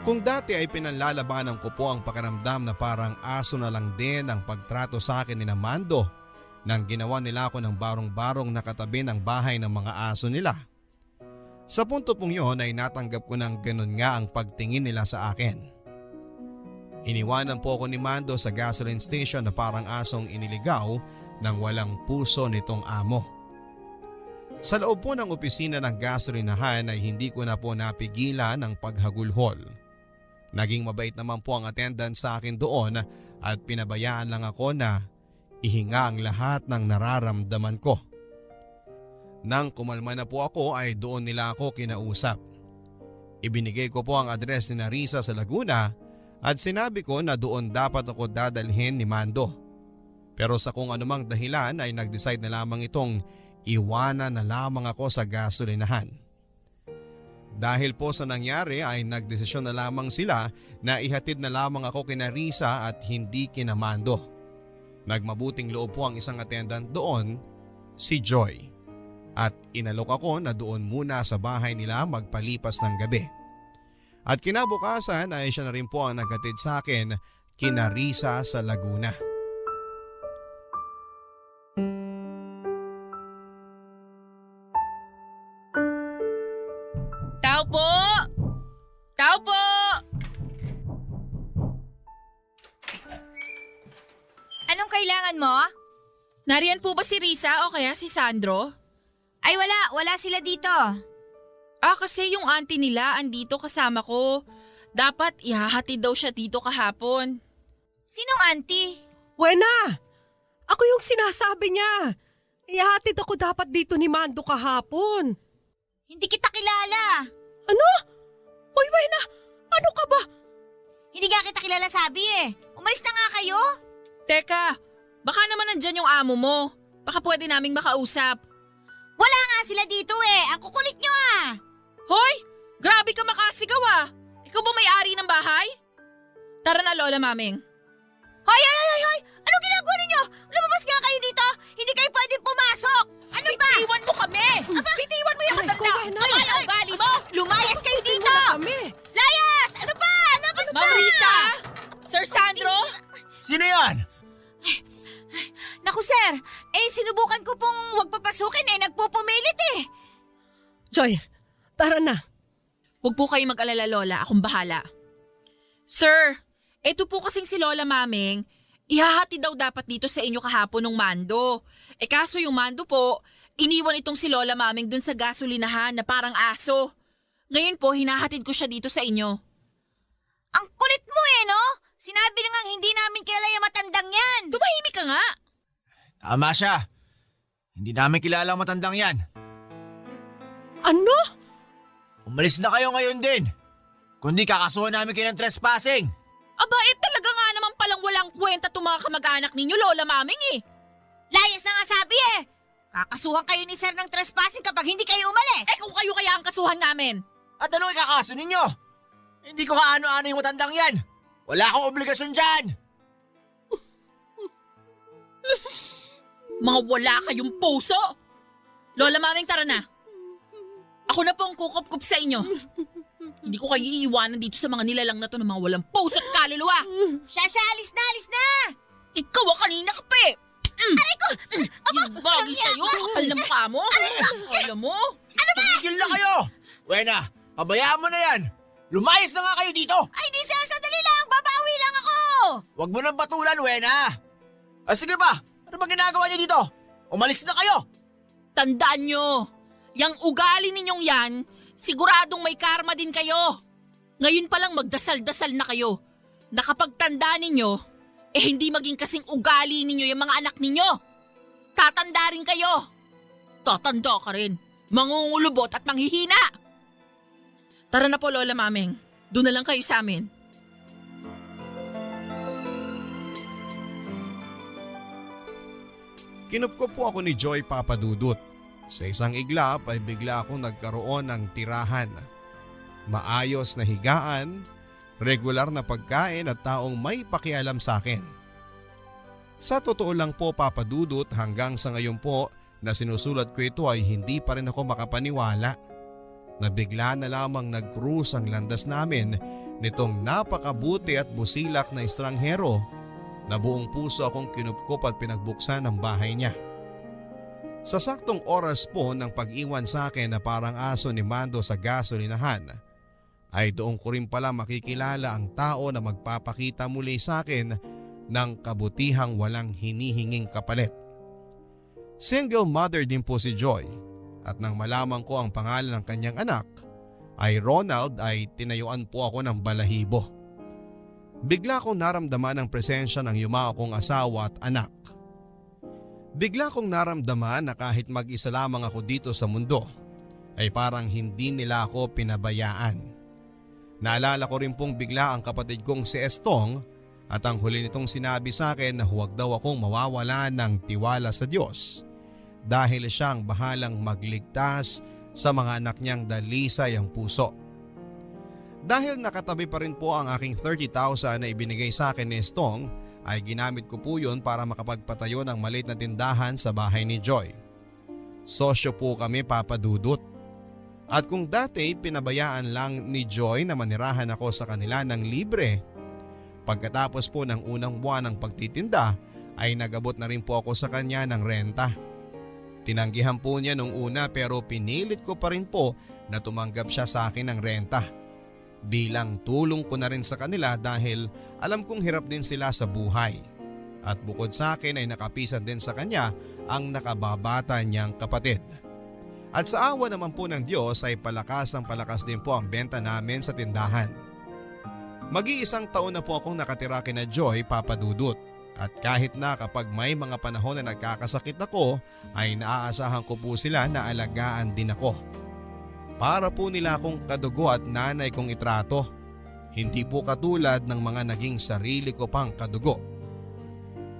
Kung dati ay pinanlalabanan ko po ang pakiramdam na parang aso na lang din ang pagtrato sa akin ni Mando nang ginawa nila ako ng barong-barong na katabi ng bahay ng mga aso nila. Sa punto pong yun ay natanggap ko ng ganun nga ang pagtingin nila sa akin. Iniwanan po ako ni Mando sa gasoline station na parang asong iniligaw ng walang puso nitong amo. Sa loob po ng opisina ng gasolinahan ay hindi ko na po napigilan ang paghagulhol. Naging mabait naman po ang attendant sa akin doon at pinabayaan lang ako na ihinga ang lahat ng nararamdaman ko. Nang kumalma na po ako ay doon nila ako kinausap. Ibinigay ko po ang address ni Narisa sa Laguna at sinabi ko na doon dapat ako dadalhin ni Mando. Pero sa kung anumang dahilan ay nag-decide na lamang itong iwanan na lamang ako sa gasolinahan. Dahil po sa nangyari ay nagdesisyon na lamang sila na ihatid na lamang ako kina Risa at hindi kina Mando. Nagmabuting loob po ang isang attendant doon, si Joy. At inalok ako na doon muna sa bahay nila magpalipas ng gabi. At kinabukasan ay siya na rin po ang naghatid sa akin kina Risa sa Laguna. Tao po! Tao po! Anong kailangan mo? Nariyan po ba si Risa o kaya si Sandro? Ay wala sila dito. Kasi yung auntie nila andito kasama ko. Dapat ihahatid daw siya dito kahapon. Sinong auntie? Wena! Ako yung sinasabi niya. Ihahatid ako dapat dito ni Mando kahapon. Hindi kita kilala. Ano? Uy, Wena! Ano ka ba? Hindi nga kita kilala sabi Umalis na nga kayo. Teka, baka naman nandyan yung amo mo. Baka pwede naming makausap. Wala nga sila dito Ang kukulit nyo Hoy! Grabe ka makasigaw Ikaw ba may-ari ng bahay? Tara na, Lola Maming. Hoy! Anong ginagawa ninyo? Lumabas nga kayo dito. Hindi kayo pwedeng pumasok. Ano ba? Bitiwan mo kami! Bitiwan mo yung Aray ko, matanda! Wena. Sama yung ugali mo! Lumayas kayo dito. Kami. Layas! Ano ba? Labas na! Ma'am Risa! Sir Sandro! Sino yan? Naku sir, sinubukan ko pong wag papasukin nagpupumilit Joy, tara na. Huwag po kayo mag-alala, Lola. Akong bahala. Sir, eto po kasing si Lola Maming, ihahati daw dapat dito sa inyo kahapon ng Mando. Kaso yung Mando po, iniwan itong si Lola Maming dun sa gasolinahan na parang aso. Ngayon po, hinahatid ko siya dito sa inyo. Ang kulit mo no? Sinabi na nga hindi namin kilala yung matandang yan. Tumahimik ka nga. Tama siya. Hindi namin kilala ang matandang yan. Ano? Umalis na kayo ngayon din. Kundi kakasuhan namin kayo ng trespassing. Aba, talaga nga naman palang walang kwenta itong mga kamag-anak ninyo, Lola Maming Layas na nga sabi Kakasuhan kayo ni sir ng trespassing kapag hindi kayo umalis. Kung kayo kaya ang kasuhan namin. At ano ikakaso ninyo? Hindi ko kaano-ano yung matandang yan. Wala akong obligasyon dyan. Mga wala kayong puso! Lola Maming, tara na. Ako na po ang kukup-kup sa inyo. Hindi ko kayo iiwanan dito sa mga nilalang na to ng mga walang puso at kaluluwa. Shasha, alis na! Ikaw kanina ka pa eh. Aray ko! Yung bagay sa'yo, kapal na mukha mo. Alam mo? Tigil na kayo! Wena, pabayaan mo na yan! Lumayas na nga kayo dito! Ay, di sir, sandali lang. Babawi lang ako. Huwag mo nang patulan, Wena! Sige ba? Ano ba ginagawa niyo dito? Umalis na kayo! Tandaan nyo, yung ugali ninyong yan, siguradong may karma din kayo. Ngayon pa lang magdasal-dasal na kayo. Nakapagtanda ninyo, hindi maging kasing ugali ninyo yung mga anak ninyo. Tatanda rin kayo. Tatanda ka rin. Mangungulubot at manghihina. Tara na po, Lola Mameng. Doon na lang kayo sa amin. Kinupko po ako ni Joy Papadudut. Sa isang iglap ay bigla akong nagkaroon ng tirahan. Maayos na higaan, regular na pagkain at taong may pakialam sa akin. Sa totoo lang po, Papadudut, hanggang sa ngayon po na sinusulat ko ito ay hindi pa rin ako makapaniwala na bigla na lamang nag-cruise ang landas namin nitong napakabuti at busilak na estranghero na buong puso akong kinupkop at pinagbuksan ng bahay niya. Sa saktong oras po ng pag-iwan sa akin na parang aso ni Mando sa gasolinahan, ay doon ko rin pala makikilala ang tao na magpapakita muli sa akin ng kabutihang walang hinihinging kapalit. Single mother din po si Joy at nang malaman ko ang pangalan ng kanyang anak ay Ronald ay tinayuan po ako ng balahibo. Bigla kong naramdaman ang presensya ng yumao kong asawa at anak. Bigla kong naramdaman na kahit mag-isa lamang ako dito sa mundo ay parang hindi nila ako pinabayaan. Naalala ko rin pong bigla ang kapatid kong si Estong at ang huli nitong sinabi sa akin na huwag daw akong mawawala ng tiwala sa Diyos dahil siyang bahalang magligtas sa mga anak niyang dalisay ang puso. Dahil nakatabi pa rin po ang aking 30,000 na ibinigay sa akin ni Estong ay ginamit ko po yun para makapagpatayo ng maliit na tindahan sa bahay ni Joy. Sosyo po kami, Papadudut. At kung dati pinabayaan lang ni Joy na manirahan ako sa kanila ng libre, pagkatapos po ng unang buwan ng pagtitinda ay nagabot na rin po ako sa kanya ng renta. Tinanggihan po niya nung una pero pinilit ko pa rin po na tumanggap siya sa akin ng renta. Bilang tulong ko na rin sa kanila dahil alam kong hirap din sila sa buhay. At bukod sa akin ay nakapisan din sa kanya ang nakababata niyang kapatid. At sa awa naman po ng Diyos ay palakas ng palakas din po ang benta namin sa tindahan. Mag-iisang taon na po akong nakatira kina Joy, Papadudut. At kahit na kapag may mga panahon na nagkakasakit ako ay naaasahan ko po sila na alagaan din ako. Para po nila akong kadugo at nanay kong itrato. Hindi po katulad ng mga naging sarili ko pang kadugo.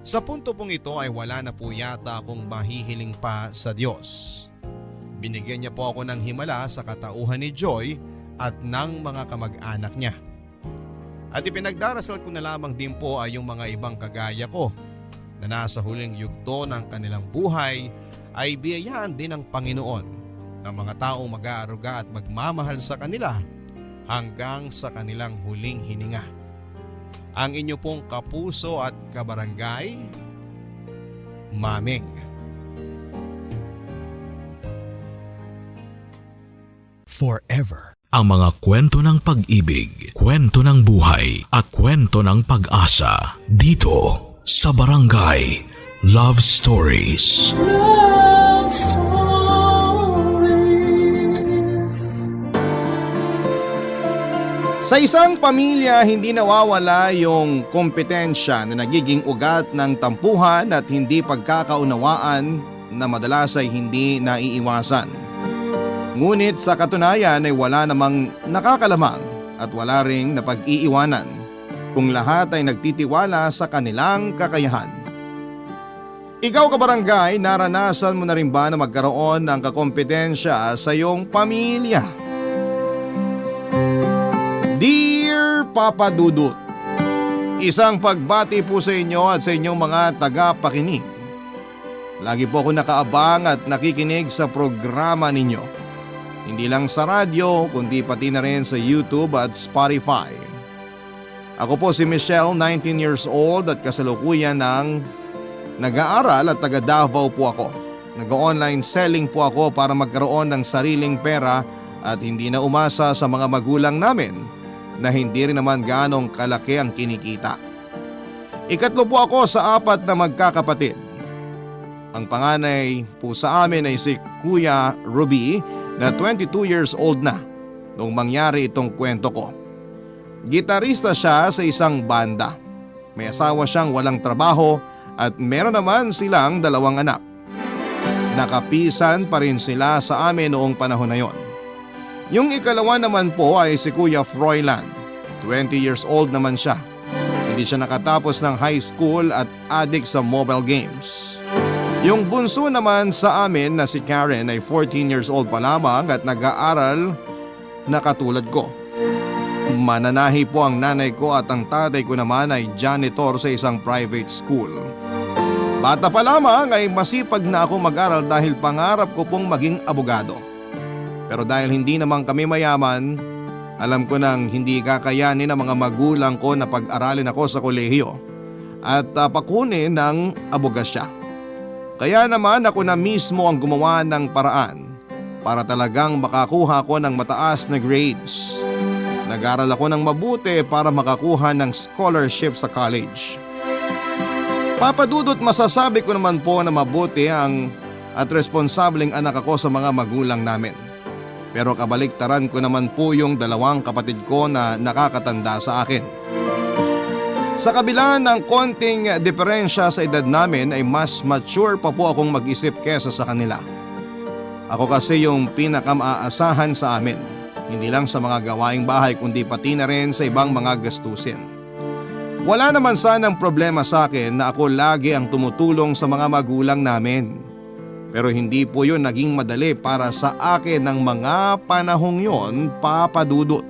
Sa punto pong ito ay wala na po yata akong mahihiling pa sa Diyos. Binigyan niya po ako ng himala sa katauhan ni Joy at ng mga kamag-anak niya. At ipinagdarasal ko na lamang din po ay yung mga ibang kagaya ko na nasa huling yugto ng kanilang buhay ay biyayaan din ng Panginoon ng mga taong mag-aaruga at magmamahal sa kanila hanggang sa kanilang huling hininga. Ang inyo pong kapuso at kabarangay, Mameng. Forever. Ang mga kwento ng pag-ibig, kwento ng buhay at kwento ng pag-asa dito sa Barangay Love Stories. Love Stories. Sa isang pamilya, hindi nawawala yung kompetensya na nagiging ugat ng tampuhan at hindi pagkakaunawaan na madalas ay hindi naiiwasan. Ngunit sa katunayan ay wala namang nakakalamang at wala ring napag-iiwanan kung lahat ay nagtitiwala sa kanilang kakayahan. Ikaw, kabarangay, naranasan mo na rin ba na magkaroon ng kakompetensya sa iyong pamilya? Dear Papa Dudut, isang pagbati po sa inyo at sa inyong mga tagapakinig. Lagi po ako nakaabang at nakikinig sa programa ninyo. Hindi lang sa radyo kundi pati na rin sa YouTube at Spotify. Ako po si Michelle, 19 years old at kasalukuyan ng nag-aaral at taga Davao po ako. Nag-online selling po ako para magkaroon ng sariling pera at hindi na umasa sa mga magulang namin na hindi rin naman ganong kalaki ang kinikita. Ikatlo po ako sa 4 na magkakapatid. Ang panganay po sa amin ay si Kuya Ruby na 22 years old na nung mangyari itong kwento ko. Gitarista siya sa isang banda. May asawa siyang walang trabaho at meron naman silang 2 anak. Nakapisan pa rin sila sa amin noong panahon na yon. Yung ikalawa naman po ay si Kuya Froilan. 20 years old naman siya. Hindi siya nakatapos ng high school at addict sa mobile games. Yung bunso naman sa amin na si Karen ay 14 years old pa lamang at nag-aaral na katulad ko. Mananahi po ang nanay ko at ang tatay ko naman ay janitor sa isang private school. Bata pa lamang ay masipag na ako mag-aral dahil pangarap ko pong maging abogado. Pero dahil hindi naman kami mayaman, alam ko nang hindi kakayanin ng mga magulang ko na pag-aralin ako sa kolehiyo at pakunin ng abogasya. Kaya naman ako na mismo ang gumawa ng paraan para talagang makakuha ko ng mataas na grades. Nag-aral ako ng mabuti para makakuha ng scholarship sa college. Papadudot masasabi ko naman po na mabuti at responsableng anak ako sa mga magulang namin. Pero kabaliktaran ko naman po yung 2 kapatid ko na nakakatanda sa akin. Sa kabila ng konting diferensya sa edad namin ay mas mature pa po akong mag-isip kesa sa kanila. Ako kasi yung pinakamaasahan sa amin. Hindi lang sa mga gawaing bahay kundi pati na rin sa ibang mga gastusin. Wala naman sanang problema sa akin na ako lagi ang tumutulong sa mga magulang namin. Pero hindi po yun naging madali para sa akin ng mga panahong yon, Papa Dudut.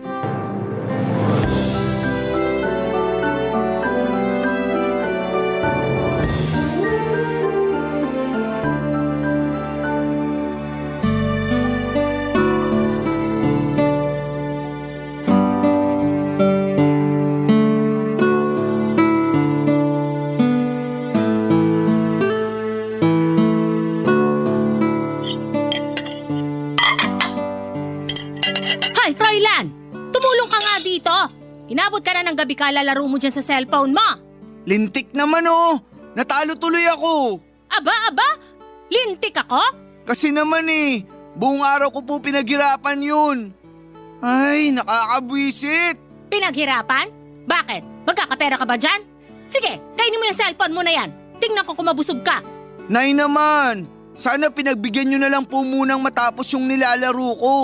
Hoy, Froilan! Tumulong ka nga dito! Inabot ka na ng gabi kalalaro mo dyan sa cellphone mo! Lintik naman oh! Natalo tuloy ako! Aba! Lintik ako? Kasi naman buong araw ko po pinaghirapan yun. Ay, nakakabwisit! Pinaghirapan? Bakit? Magkakapera ka ba dyan? Sige, kainin mo yung cellphone mo na yan. Tingnan ko kung mabusog ka. Nay naman, sana pinagbigyan nyo na lang po munang matapos yung nilalaro ko.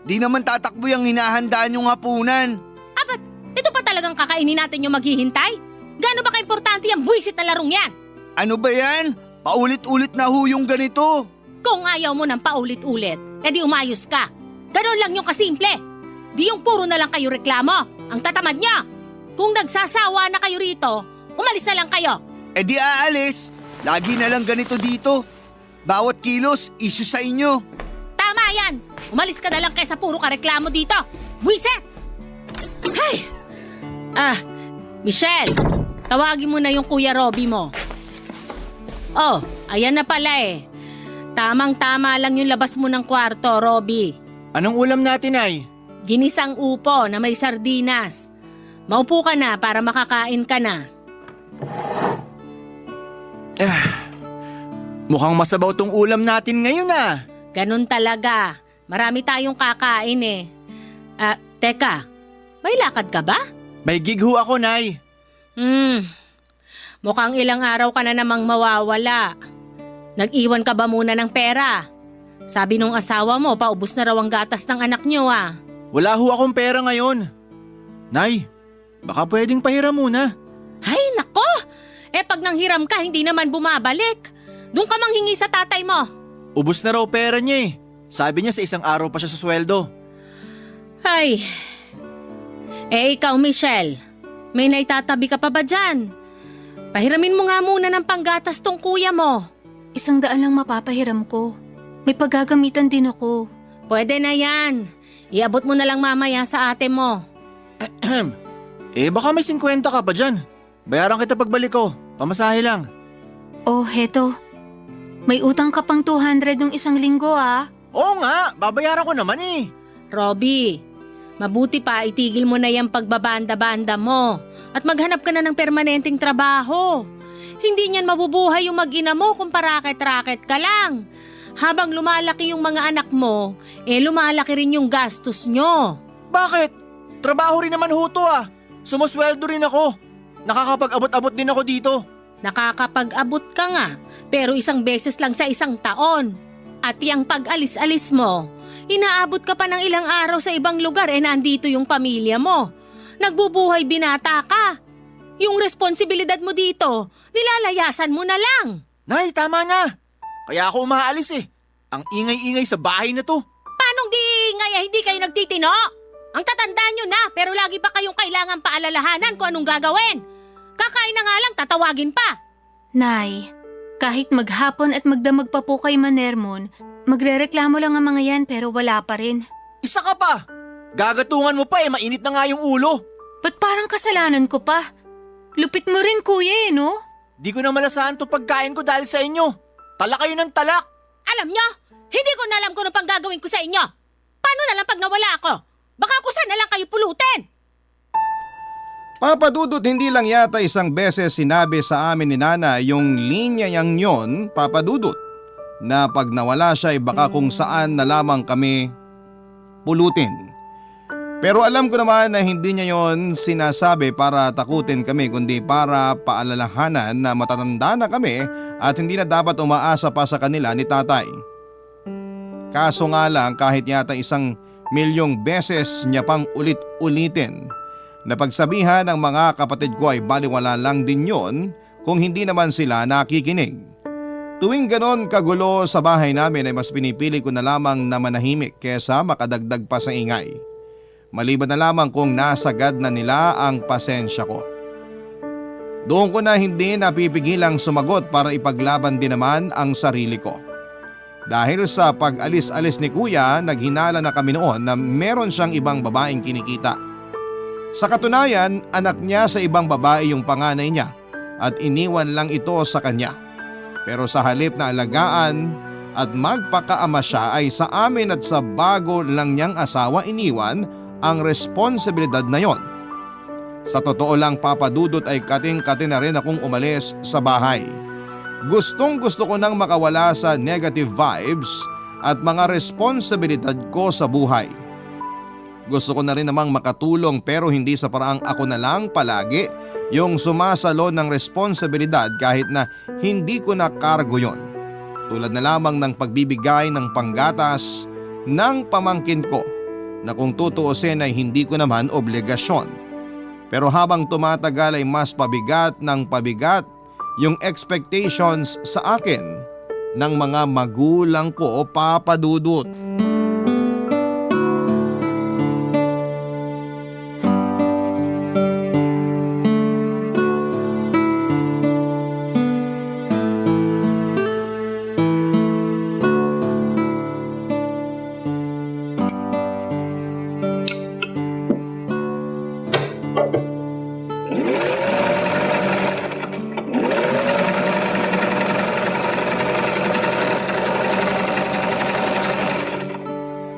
Di naman tatakbo yung hinahanda nyong hapunan. Abat, ito pa talagang kakainin natin yung maghihintay? Gaano ba ka-importante yung buwisit na larong yan? Ano ba yan? Paulit-ulit na ho yung ganito. Kung ayaw mo ng paulit-ulit, edi umayos ka. Ganon lang yung kasimple. Di yung puro na lang kayo reklamo. Ang tatamad niya. Kung nagsasawa na kayo rito, umalis na lang kayo. E di aalis. Lagi na lang ganito dito. Bawat kilos, issue sa inyo. Tama yan. Umalis ka na lang kaysa puro ka reklamo dito. Buwiset! Hay! Michelle, tawagin mo na yung Kuya Robby mo. Oh, ayan na pala Tamang-tama lang yung labas mo ng kwarto, Robby. Anong ulam natin ay? Ginisang upo na may sardinas. Maupo ka na para makakain ka na. Mukhang masabaw tong ulam natin ngayon Ganun talaga. Marami tayong kakain Teka, may lakad ka ba? May gig ho ako, Nay. Mukhang ilang araw ka na namang mawawala. Nag-iwan ka ba muna ng pera? Sabi nung asawa mo, paubos na raw ang gatas ng anak niyo Wala ho akong pera ngayon. Nay, baka pwedeng pahiram muna. Ay, nako! Pag nanghiram ka, hindi naman bumabalik. Doon ka manghingi sa tatay mo. Ubus na raw pera niya Sabi niya sa 1 araw pa siya sa sweldo. Ay. Ikaw, Michelle, may naitatabi ka pa ba dyan? Pahiramin mo nga muna ng panggatas tong kuya mo. 100 lang mapapahiram ko. May paggagamitan din ako. Pwede na yan. Iabot mo na lang mamaya sa ate mo. Baka may 50 ka pa dyan. Bayaran kita pagbalik ko. Pamasahe lang. Oh, heto. May utang ka pang 200 nung isang linggo ah. Oo nga, babayaran ko naman eh. Robby, mabuti pa itigil mo na yung pagbabanda-banda mo at maghanap ka na ng permanenteng trabaho. Hindi niyan mabubuhay yung mag-ina mo kung paraket-raket ka lang. Habang lumalaki yung mga anak mo, lumalaki rin yung gastos nyo. Bakit? Trabaho rin naman ho to ah. Sumusweldo rin ako. Nakakapag-abot-abot din ako dito. Nakakapag-abot ka nga, pero isang beses lang sa isang taon. At yung pag-alis-alis mo, inaabot ka pa ng ilang araw sa ibang lugar nandito yung pamilya mo. Nagbubuhay binata ka. Yung responsibilidad mo dito, nilalayasan mo na lang. Nay, tama na. Kaya ako umaalis eh. Ang ingay-ingay sa bahay na to. Paanong di ingay hindi kayo nagtitino? Ang tatanda nyo na pero lagi pa kayong kailangan paalalahanan kung anong gagawin. Kakain na nga lang tatawagin pa. Nay, kahit maghapon at magdamag pa po kay Manermon, magrereklamo lang ang mga yan pero wala pa rin. Isa ka pa. Gagatungan mo pa mainit na nga yung ulo. Ba't parang kasalanan ko pa? Lupit mo rin kuya no? Di ko na malasahan to pagkain ko dahil sa inyo. Talak kayo ng talak. Alam nyo, hindi ko na alam kung ano pang gagawin ko sa inyo. Paano na lang pag nawala ako? Baka kung saan na lang kayo pulutin. Papa Dudut, hindi lang yata isang beses sinabi sa amin ni Nana yung linya yang yon, Papa Dudut, na pag nawala siya baka kung saan na lamang kami pulutin. Pero alam ko naman na hindi niya yon sinasabi para takutin kami kundi para paalalahanan na matatanda na kami at hindi na dapat umaasa pa sa kanila ni tatay. Kaso nga lang kahit yata 1,000,000 beses niya pang ulit-ulitin na pagsabihan ng mga kapatid ko ay baliwala lang din yon kung hindi naman sila nakikinig. Tuwing ganon kagulo sa bahay namin ay mas pinipili ko na lamang na manahimik kesa makadagdag pa sa ingay. Maliban na lamang kung nasagad na nila ang pasensya ko. Doon ko na hindi napipigilang sumagot para ipaglaban din naman ang sarili ko. Dahil sa pag-alis-alis ni kuya, naghinala na kami noon na meron siyang ibang babaeng kinikita. Sa katunayan, anak niya sa ibang babae yung panganay niya at iniwan lang ito sa kanya. Pero sa halip na alagaan at magpakaama siya ay sa amin at sa bago lang niyang asawa iniwan ang responsibilidad na yon. Sa totoo lang Papa Dudut ay kating-kati na rin akong umalis sa bahay. Gustong gusto ko nang makawala sa negative vibes at mga responsibilidad ko sa buhay. Gusto ko na rin namang makatulong pero hindi sa paraang ako na lang palagi yung sumasalo ng responsibilidad kahit na hindi ko na kargo yon. Tulad na lamang ng pagbibigay ng panggatas ng pamangkin ko na kung tutuusin ay hindi ko naman obligasyon. Pero habang tumatagal ay mas pabigat ng pabigat yung expectations sa akin ng mga magulang ko, Papa Dudut.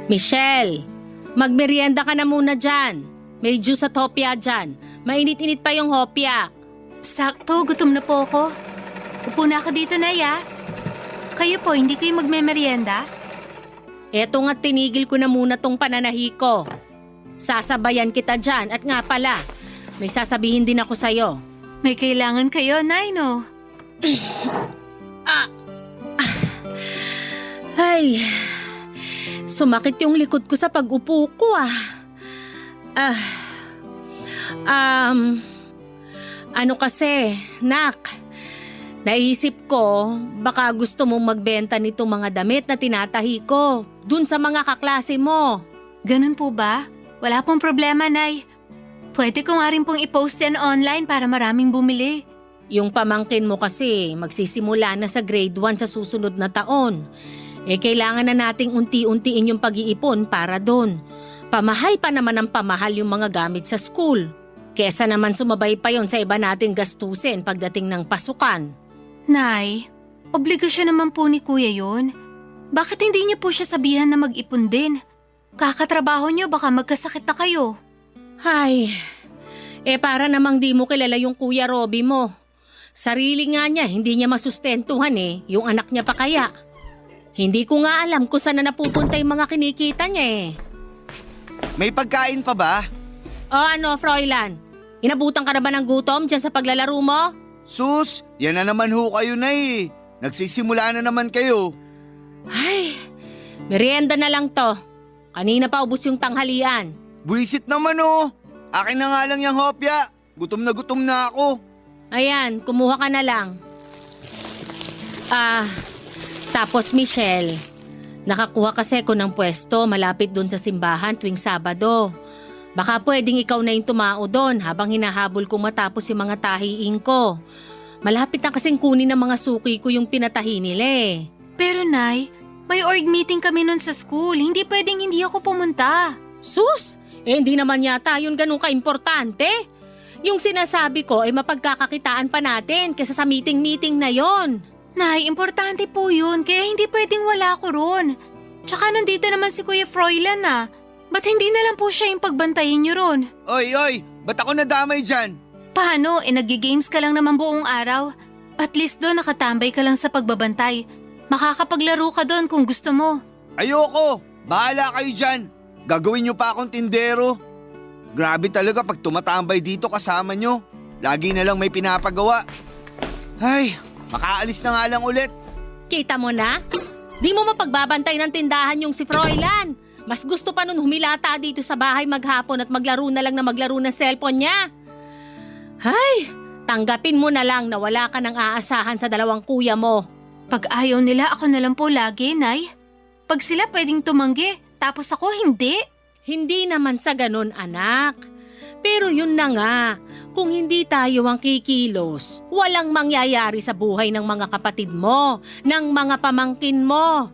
Michelle, magmerienda ka na muna dyan. May juice at hopya dyan. Mainit-init pa yung hopya. Sakto, gutom na po ako. Upo na ako dito, Nay ah. Kayo po, hindi kayo magmemeryenda? Eto nga tinigil ko na muna tong pananahi ko. Sasabayan kita dyan at nga pala, may sasabihin din ako sa'yo. May kailangan kayo, Nay, no? Ay, sumakit yung likod ko sa pag-upo ko Ano kasi, nak, naisip ko baka gusto mong magbenta nitong mga damit na tinatahi ko dun sa mga kaklase mo. Ganun po ba? Wala pong problema, Nay. Pwede ko nga rin pong i-post yan online para maraming bumili. Yung pamangkin mo kasi magsisimula na sa grade 1 sa susunod na taon. Kailangan na nating unti-untiin yung pag-iipon para doon. Pamahal pa naman ang pamahal yung mga gamit sa school. Kesa naman sumabay pa yon sa iba nating gastusin pagdating ng pasukan. Nay, obligasyon naman po ni Kuya yon. Bakit hindi niyo po siya sabihan na mag-ipon din? Kakatrabaho niyo, baka magkasakit na kayo. Ay, para namang di mo kilala yung Kuya Robby mo. Sarili nga niya, hindi niya masustentuhan yung anak niya pa kaya. Hindi ko nga alam kung saan na napupunta yung mga kinikita niya May pagkain pa ba? O ano, Froilan? Inabutan ka na ba ng gutom dyan sa paglalaro mo? Sus, yan na naman ho kayo na Nagsisimula na naman kayo. Ay, merienda na lang to. Kanina pa ubos yung tanghalian. Buisit naman Akin na nga lang yung hopya. Gutom na ako. Ayan, kumuha ka na lang. Tapos Michelle, nakakuha kasi ko ng pwesto malapit doon sa simbahan tuwing Sabado. Baka pwedeng ikaw na yung tumao doon habang hinahabol kong matapos yung mga tahiing ko. Malapit na kasing kunin ng mga suki ko yung pinatahi nila Pero Nay, may org meeting kami nun sa school. Hindi pwedeng hindi ako pumunta. Sus, hindi naman yata yun ganun ka-importante. Yung sinasabi ko ay mapagkakakitaan pa natin kaysa sa meeting-meeting na yon. Nay, importante po yun, kaya hindi pwedeng wala ko ron. Tsaka nandito naman si Kuya Froilan Ba't hindi na lang po siya yung pagbantayin niyo ron? Oy, ba't ako nadamay dyan? Paano? Nag-games ka lang naman buong araw. At least doon nakatambay ka lang sa pagbabantay. Makakapaglaro ka doon kung gusto mo. Ayoko, bahala kayo dyan. Gagawin niyo pa akong tindero. Grabe talaga pag tumatambay dito kasama niyo. Lagi na lang may pinapagawa. Ay, makaalis na nga lang ulit. Kita mo na? Di mo mapagbabantay ng tindahan yung si Froilan. Mas gusto pa nun humilata dito sa bahay maghapon at maglaro na lang na maglaro ng cellphone niya. Ay, tanggapin mo na lang na wala ka nang aasahan sa dalawang kuya mo. Pag ayaw nila, ako na lang po lagi, Nay. Pag sila pwedeng tumanggi, tapos ako hindi. Hindi naman sa ganun, anak. Pero yun na nga, kung hindi tayo ang kikilos, walang mangyayari sa buhay ng mga kapatid mo, ng mga pamangkin mo.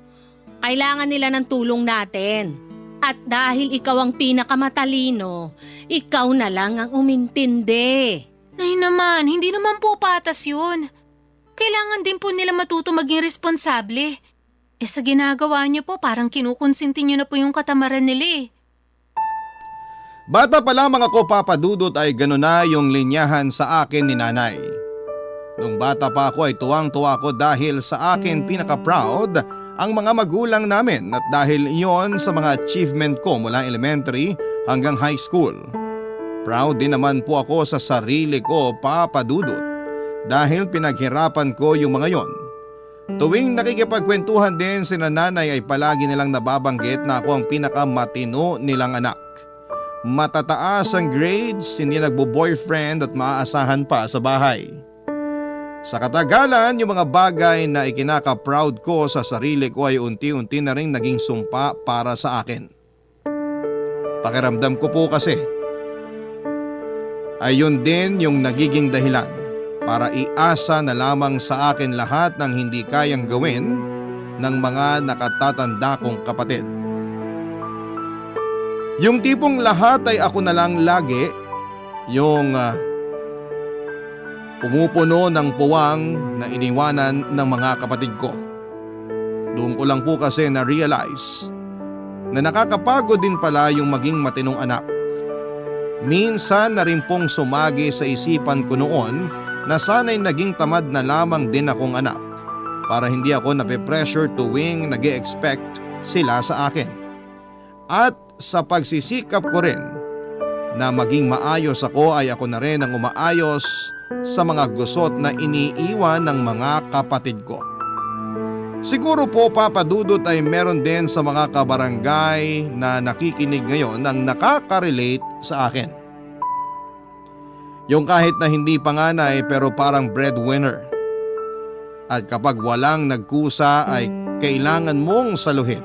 Kailangan nila ng tulong natin. At dahil ikaw ang pinakamatalino, ikaw na lang ang umintindi. Nay naman, hindi naman po patas yun. Kailangan din po nila matuto maging responsable. Sa ginagawa niyo po, parang kinukonsinti niyo na po yung katamaran nila Bata pa lamang ako, Papa Dudut, ay gano'n na yung linyahan sa akin ni nanay. Nung bata pa ako ay tuwang-tuwa ako dahil sa akin pinaka-proud ang mga magulang namin at dahil iyon sa mga achievement ko mula elementary hanggang high school. Proud din naman po ako sa sarili ko, Papa Dudut, dahil pinaghirapan ko yung mga yon. Tuwing nakikipagkwentuhan din si nanay ay palagi nilang nababanggit na ako ang pinakamatino nilang anak. Matataas ang grades, hindi nagbo-boyfriend at maaasahan pa sa bahay. Sa katagalan, yung mga bagay na ikinaka-proud ko sa sarili ko ay unti-unti na rin naging sumpa para sa akin. Pakiramdam ko po kasi, ayun din yung nagiging dahilan para iasa na lamang sa akin lahat ng hindi kayang gawin ng mga nakatatanda kong kapatid. Yung tipong lahat ay ako na lang lagi, yung pumupuno ng puwang na iniwanan ng mga kapatid ko. Doon ko lang po kasi na-realize na nakakapagod din pala yung maging matinong anak. Minsan na rin pong sumagi sa isipan ko noon na sana'y naging tamad na lamang din akong anak para hindi ako nape-pressure tuwing nag-e-expect sila sa akin. At sa pagsisikap ko rin na maging maayos ako ay ako na rin ang umaayos sa mga gusot na iniiwan ng mga kapatid ko. Siguro po, Papa Dudut, ay meron din sa mga kabarangay na nakikinig ngayon ang nakaka-relate sa akin. Yung kahit na hindi panganay pero parang breadwinner. At kapag walang nagkusa ay kailangan mong saluhin.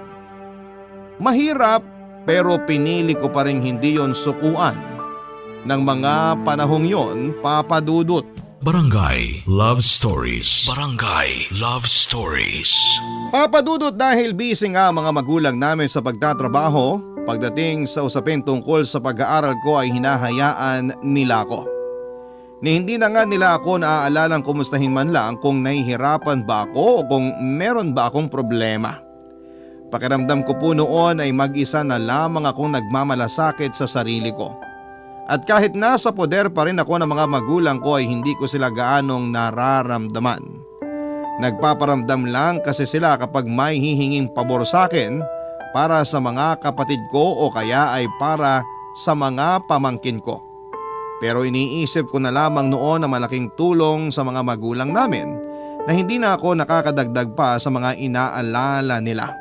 Mahirap pero pinili ko pa rin hindi yon sukuan ng mga panahong yon, Papa Dudut. Barangay Love Stories. Barangay Love Stories. Papa Dudut, dahil busy nga mga magulang namin sa pagtatrabaho, Pagdating sa usapin tungkol sa pag-aaral ko ay hinahayaan nila ako. Ni hindi na nga nila ako naaalalang kumustahin man lang kung nahihirapan ba ako o kung meron ba akong problema. Pakiramdam ko po noon ay mag-isa na lamang akong nagmamalasakit sa sarili ko. At kahit nasa poder pa rin ako ng mga magulang ko ay hindi ko sila gaanong nararamdaman. Nagpaparamdam lang kasi sila kapag may hihinging pabor sa akin para sa mga kapatid ko o kaya ay para sa mga pamangkin ko. Pero iniisip ko na lamang noon na malaking tulong sa mga magulang namin na hindi na ako nakakadagdag pa sa mga inaalala nila.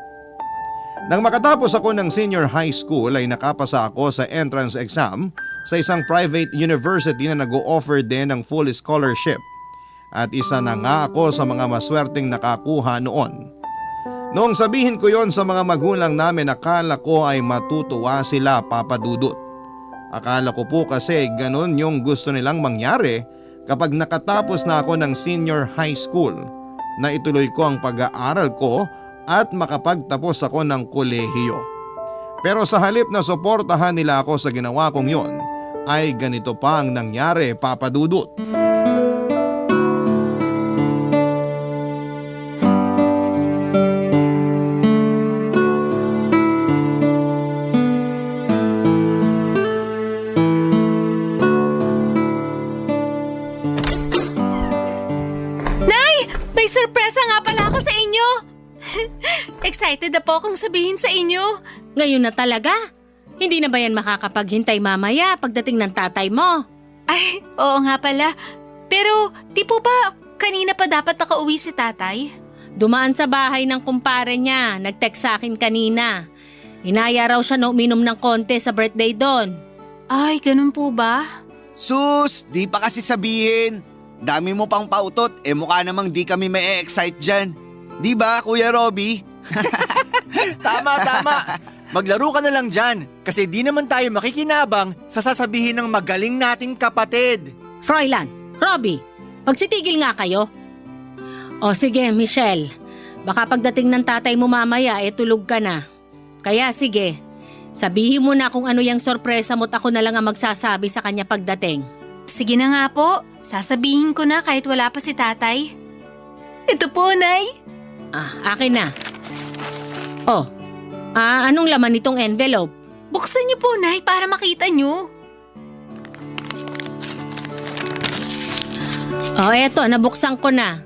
Nang makatapos ako ng senior high school ay nakapasa ako sa entrance exam sa isang private university na nag-o-offer din ng full scholarship. At isa na nga ako sa mga maswerteng nakakuha noon. Noong sabihin ko yon sa mga magulang namin, akala ko ay matutuwa sila, Papa Dudut. Akala ko po kasi ganun yung gusto nilang mangyari kapag nakatapos na ako ng senior high school na ituloy ko ang pag-aaral ko at makapagtapos ako ng kolehiyo. Pero sa halip na suportahan nila ako sa ginawa kong yon, ay ganito pa ang nangyari, Papa Dudut. May sorpresa nga pala ako sa inyo! Excited na po akong sabihin sa inyo. Ngayon na talaga? Hindi na ba yan makakapaghintay mamaya pagdating ng tatay mo? Ay, oo nga pala. Pero di po ba kanina pa dapat nakauwi si tatay? Dumaan sa bahay ng kumpare niya, nag-text sa akin kanina. Inaya raw siya na uminom ng konti sa birthday doon. Ay, ganun po ba? Sus, di pa kasi sabihin. Dami mo pang pautot, mukha namang di kami may excite dyan. Di ba, Kuya Robby? Tama. Maglaro ka na lang dyan kasi di naman tayo makikinabang sa sasabihin ng magaling nating kapatid. Froilan, Robby, magsitigil nga kayo. O sige, Michelle. Baka pagdating ng tatay mo mamaya, tulog ka na. Kaya sige, sabihin mo na kung ano yung sorpresa mo't ako na lang ang magsasabi sa kanya pagdating. Sige na nga po, sasabihin ko na kahit wala pa si tatay. Ito po, Nay. Akin na. Anong laman nitong envelope? Buksan niyo po, Nay, para makita niyo. Eto, nabuksan ko na.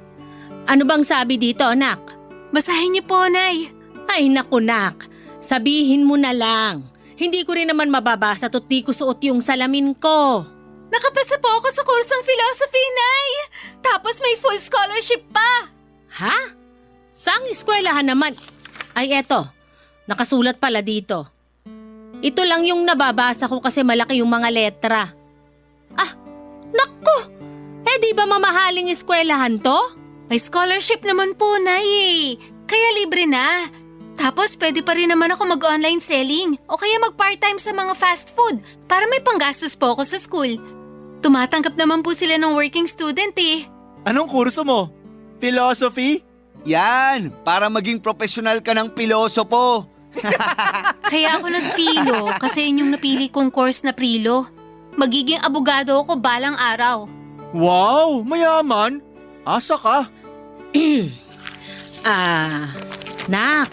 Ano bang sabi dito, anak? Basahin niyo po, Nay. Ay naku, nak. Sabihin mo na lang. Hindi ko rin naman mababasa to't di ko suot yung salamin ko. Nakapasa po ako sa kursong philosophy, Nay. Tapos may full scholarship pa. Ha? Saang eskwelahan naman? Ay eto, nakasulat pala dito. Ito lang yung nababasa ko kasi malaki yung mga letra. Naku! Di ba mamahaling eskwelahan to? May scholarship naman po, Nay. Kaya libre na. Tapos pwede pa rin naman ako mag-online selling o kaya mag-part-time sa mga fast food para may panggastos po ako sa school. Tumatanggap naman po sila ng working student eh. Anong kurso mo? Philosophy? Yan, para maging profesional ka ng pilosopo. Kaya ako nag-philo kasi yun yung napili kong course na prilo. Magiging abogado ako balang araw. Wow, mayaman. Asa ka? Nak,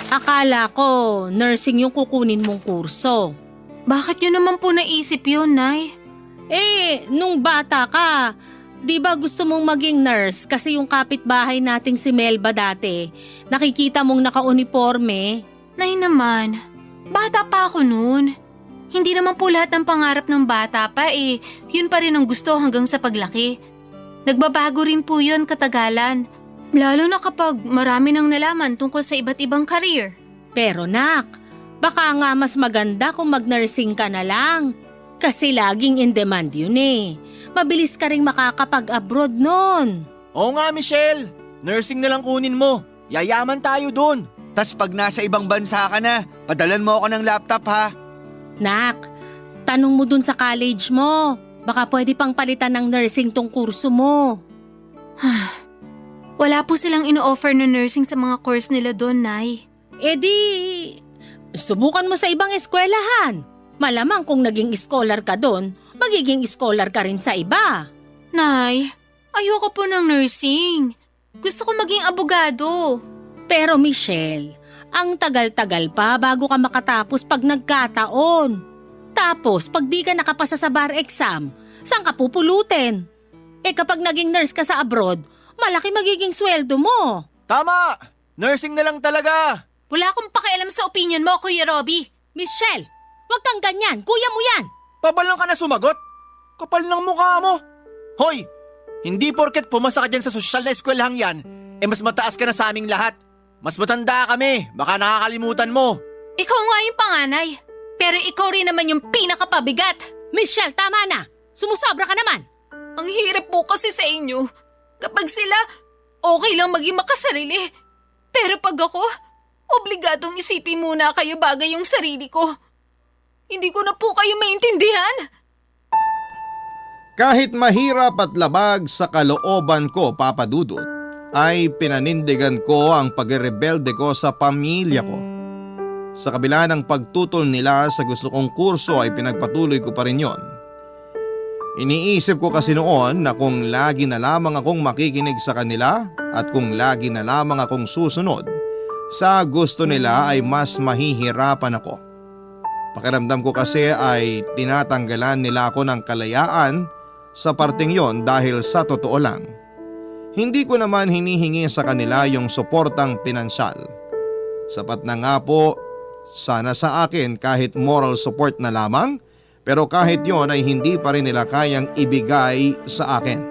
akala ko nursing yung kukunin mong kurso. Bakit yun naman po naisip yun, Nay? Nung bata ka, di ba gusto mong maging nurse kasi yung kapitbahay nating si Melba dati, nakikita mong naka-uniforme? Nay naman, bata pa ako noon. Hindi naman po lahat ng pangarap ng bata pa yun pa rin ang gusto hanggang sa paglaki. Nagbabago rin po yun katagalan, lalo na kapag marami nang nalaman tungkol sa iba't ibang career. Pero nak, baka nga mas maganda kung mag-nursing ka na lang. Kasi laging in demand yun Mabilis ka ring makakapag-abroad nun. Oo nga, Michelle. Nursing na lang kunin mo. Yayaman tayo dun. Tas pag nasa ibang bansa ka na, padalan mo ako ng laptop ha. Nak, tanong mo dun sa college mo. Baka pwede pang palitan ng nursing tong kurso mo. Wala po silang ino-offer na nursing sa mga course nila doon, Nay. Subukan mo sa ibang eskwelahan. Malamang kung naging scholar ka doon, magiging scholar ka rin sa iba. Nay, ayoko po ng nursing. Gusto ko maging abogado. Pero Michelle, ang tagal-tagal pa bago ka makatapos pag nagkataon. Tapos pag di ka nakapasa sa bar exam, saan ka pupulutin? Kapag naging nurse ka sa abroad, malaki magiging sweldo mo. Tama! Nursing na lang talaga! Wala akong pakialam sa opinion mo, Kuya Robby. Michelle, wag kang ganyan. Kuya mo yan. Pabalang ka na sumagot? Kapal ng mukha mo! Hoy! Hindi porket pumasa ka dyan sa sosyal na eskwelahang yan, mas mataas ka na sa aming lahat. Mas matanda kami, baka nakakalimutan mo. Ikaw nga yung panganay. Pero ikaw rin naman yung pinakapabigat. Michelle, tama na. Sumusobra ka naman. Ang hirap po kasi sa inyo. Kapag sila, okay lang maging makasarili. Pero pag ako, obligadong isipin muna kayo bagay yung sarili ko. Hindi ko na po kayo maintindihan. Kahit mahirap at labag sa kalooban ko, Papa Dudut, ay pinanindigan ko ang pagrebelde ko sa pamilya ko. Sa kabila ng pagtutol nila sa gusto kong kurso ay pinagpatuloy ko pa rin yon. Iniisip ko kasi noon na kung lagi na lamang akong makikinig sa kanila at kung lagi na lamang akong susunod sa gusto nila ay mas mahihirapan ako. Pakiramdam ko kasi ay tinatanggalan nila ako ng kalayaan sa parting yon dahil sa totoo lang. Hindi ko naman hinihingi sa kanila yung suportang pinansyal. Sapat na nga po sana sa akin kahit moral support na lamang, pero kahit yon ay hindi pa rin nila kayang ibigay sa akin.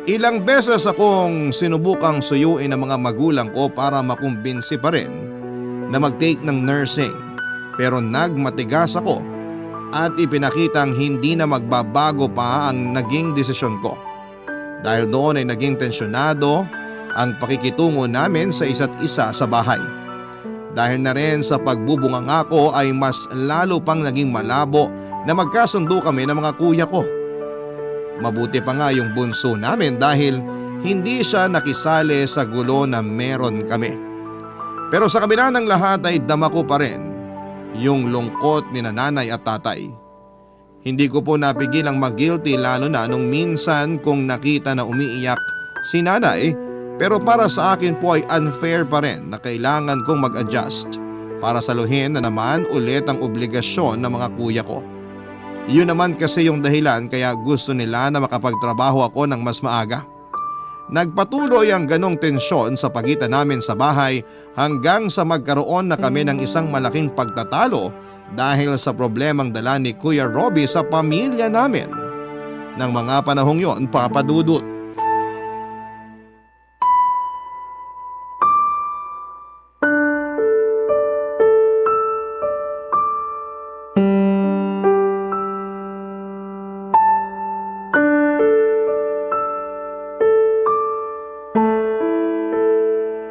Ilang beses akong sinubukang suyuin ang mga magulang ko para makumbinsi pa rin na mag-take ng nursing, pero nagmatigas ako at ipinakitang hindi na magbabago pa ang naging desisyon ko. Dahil doon ay naging tensyonado ang pakikitungo namin sa isa't isa sa bahay. Dahil na rin sa pagbubunganga ko ay mas lalo pang naging malabo na magkasundo kami ng mga kuya ko. Mabuti pa nga yung bunso namin dahil hindi siya nakisali sa gulo na meron kami. Pero sa kabila ng lahat ay dama ko pa rin yung lungkot ni nanay at tatay. Hindi ko po napigil ang mag-guilty lalo na nung minsan kong nakita na umiiyak si nanay, pero para sa akin po ay unfair pa rin na kailangan kong mag-adjust para saluhin na naman ulit ang obligasyon ng mga kuya ko. Yun naman kasi yung dahilan kaya gusto nila na makapagtrabaho ako ng mas maaga. Nagpatuloy ang ganong tensyon sa pagitan namin sa bahay hanggang sa magkaroon na kami ng isang malaking pagtatalo dahil sa problemang dala ni Kuya Robby sa pamilya namin. Nang mga panahong yon, Papa Dudut.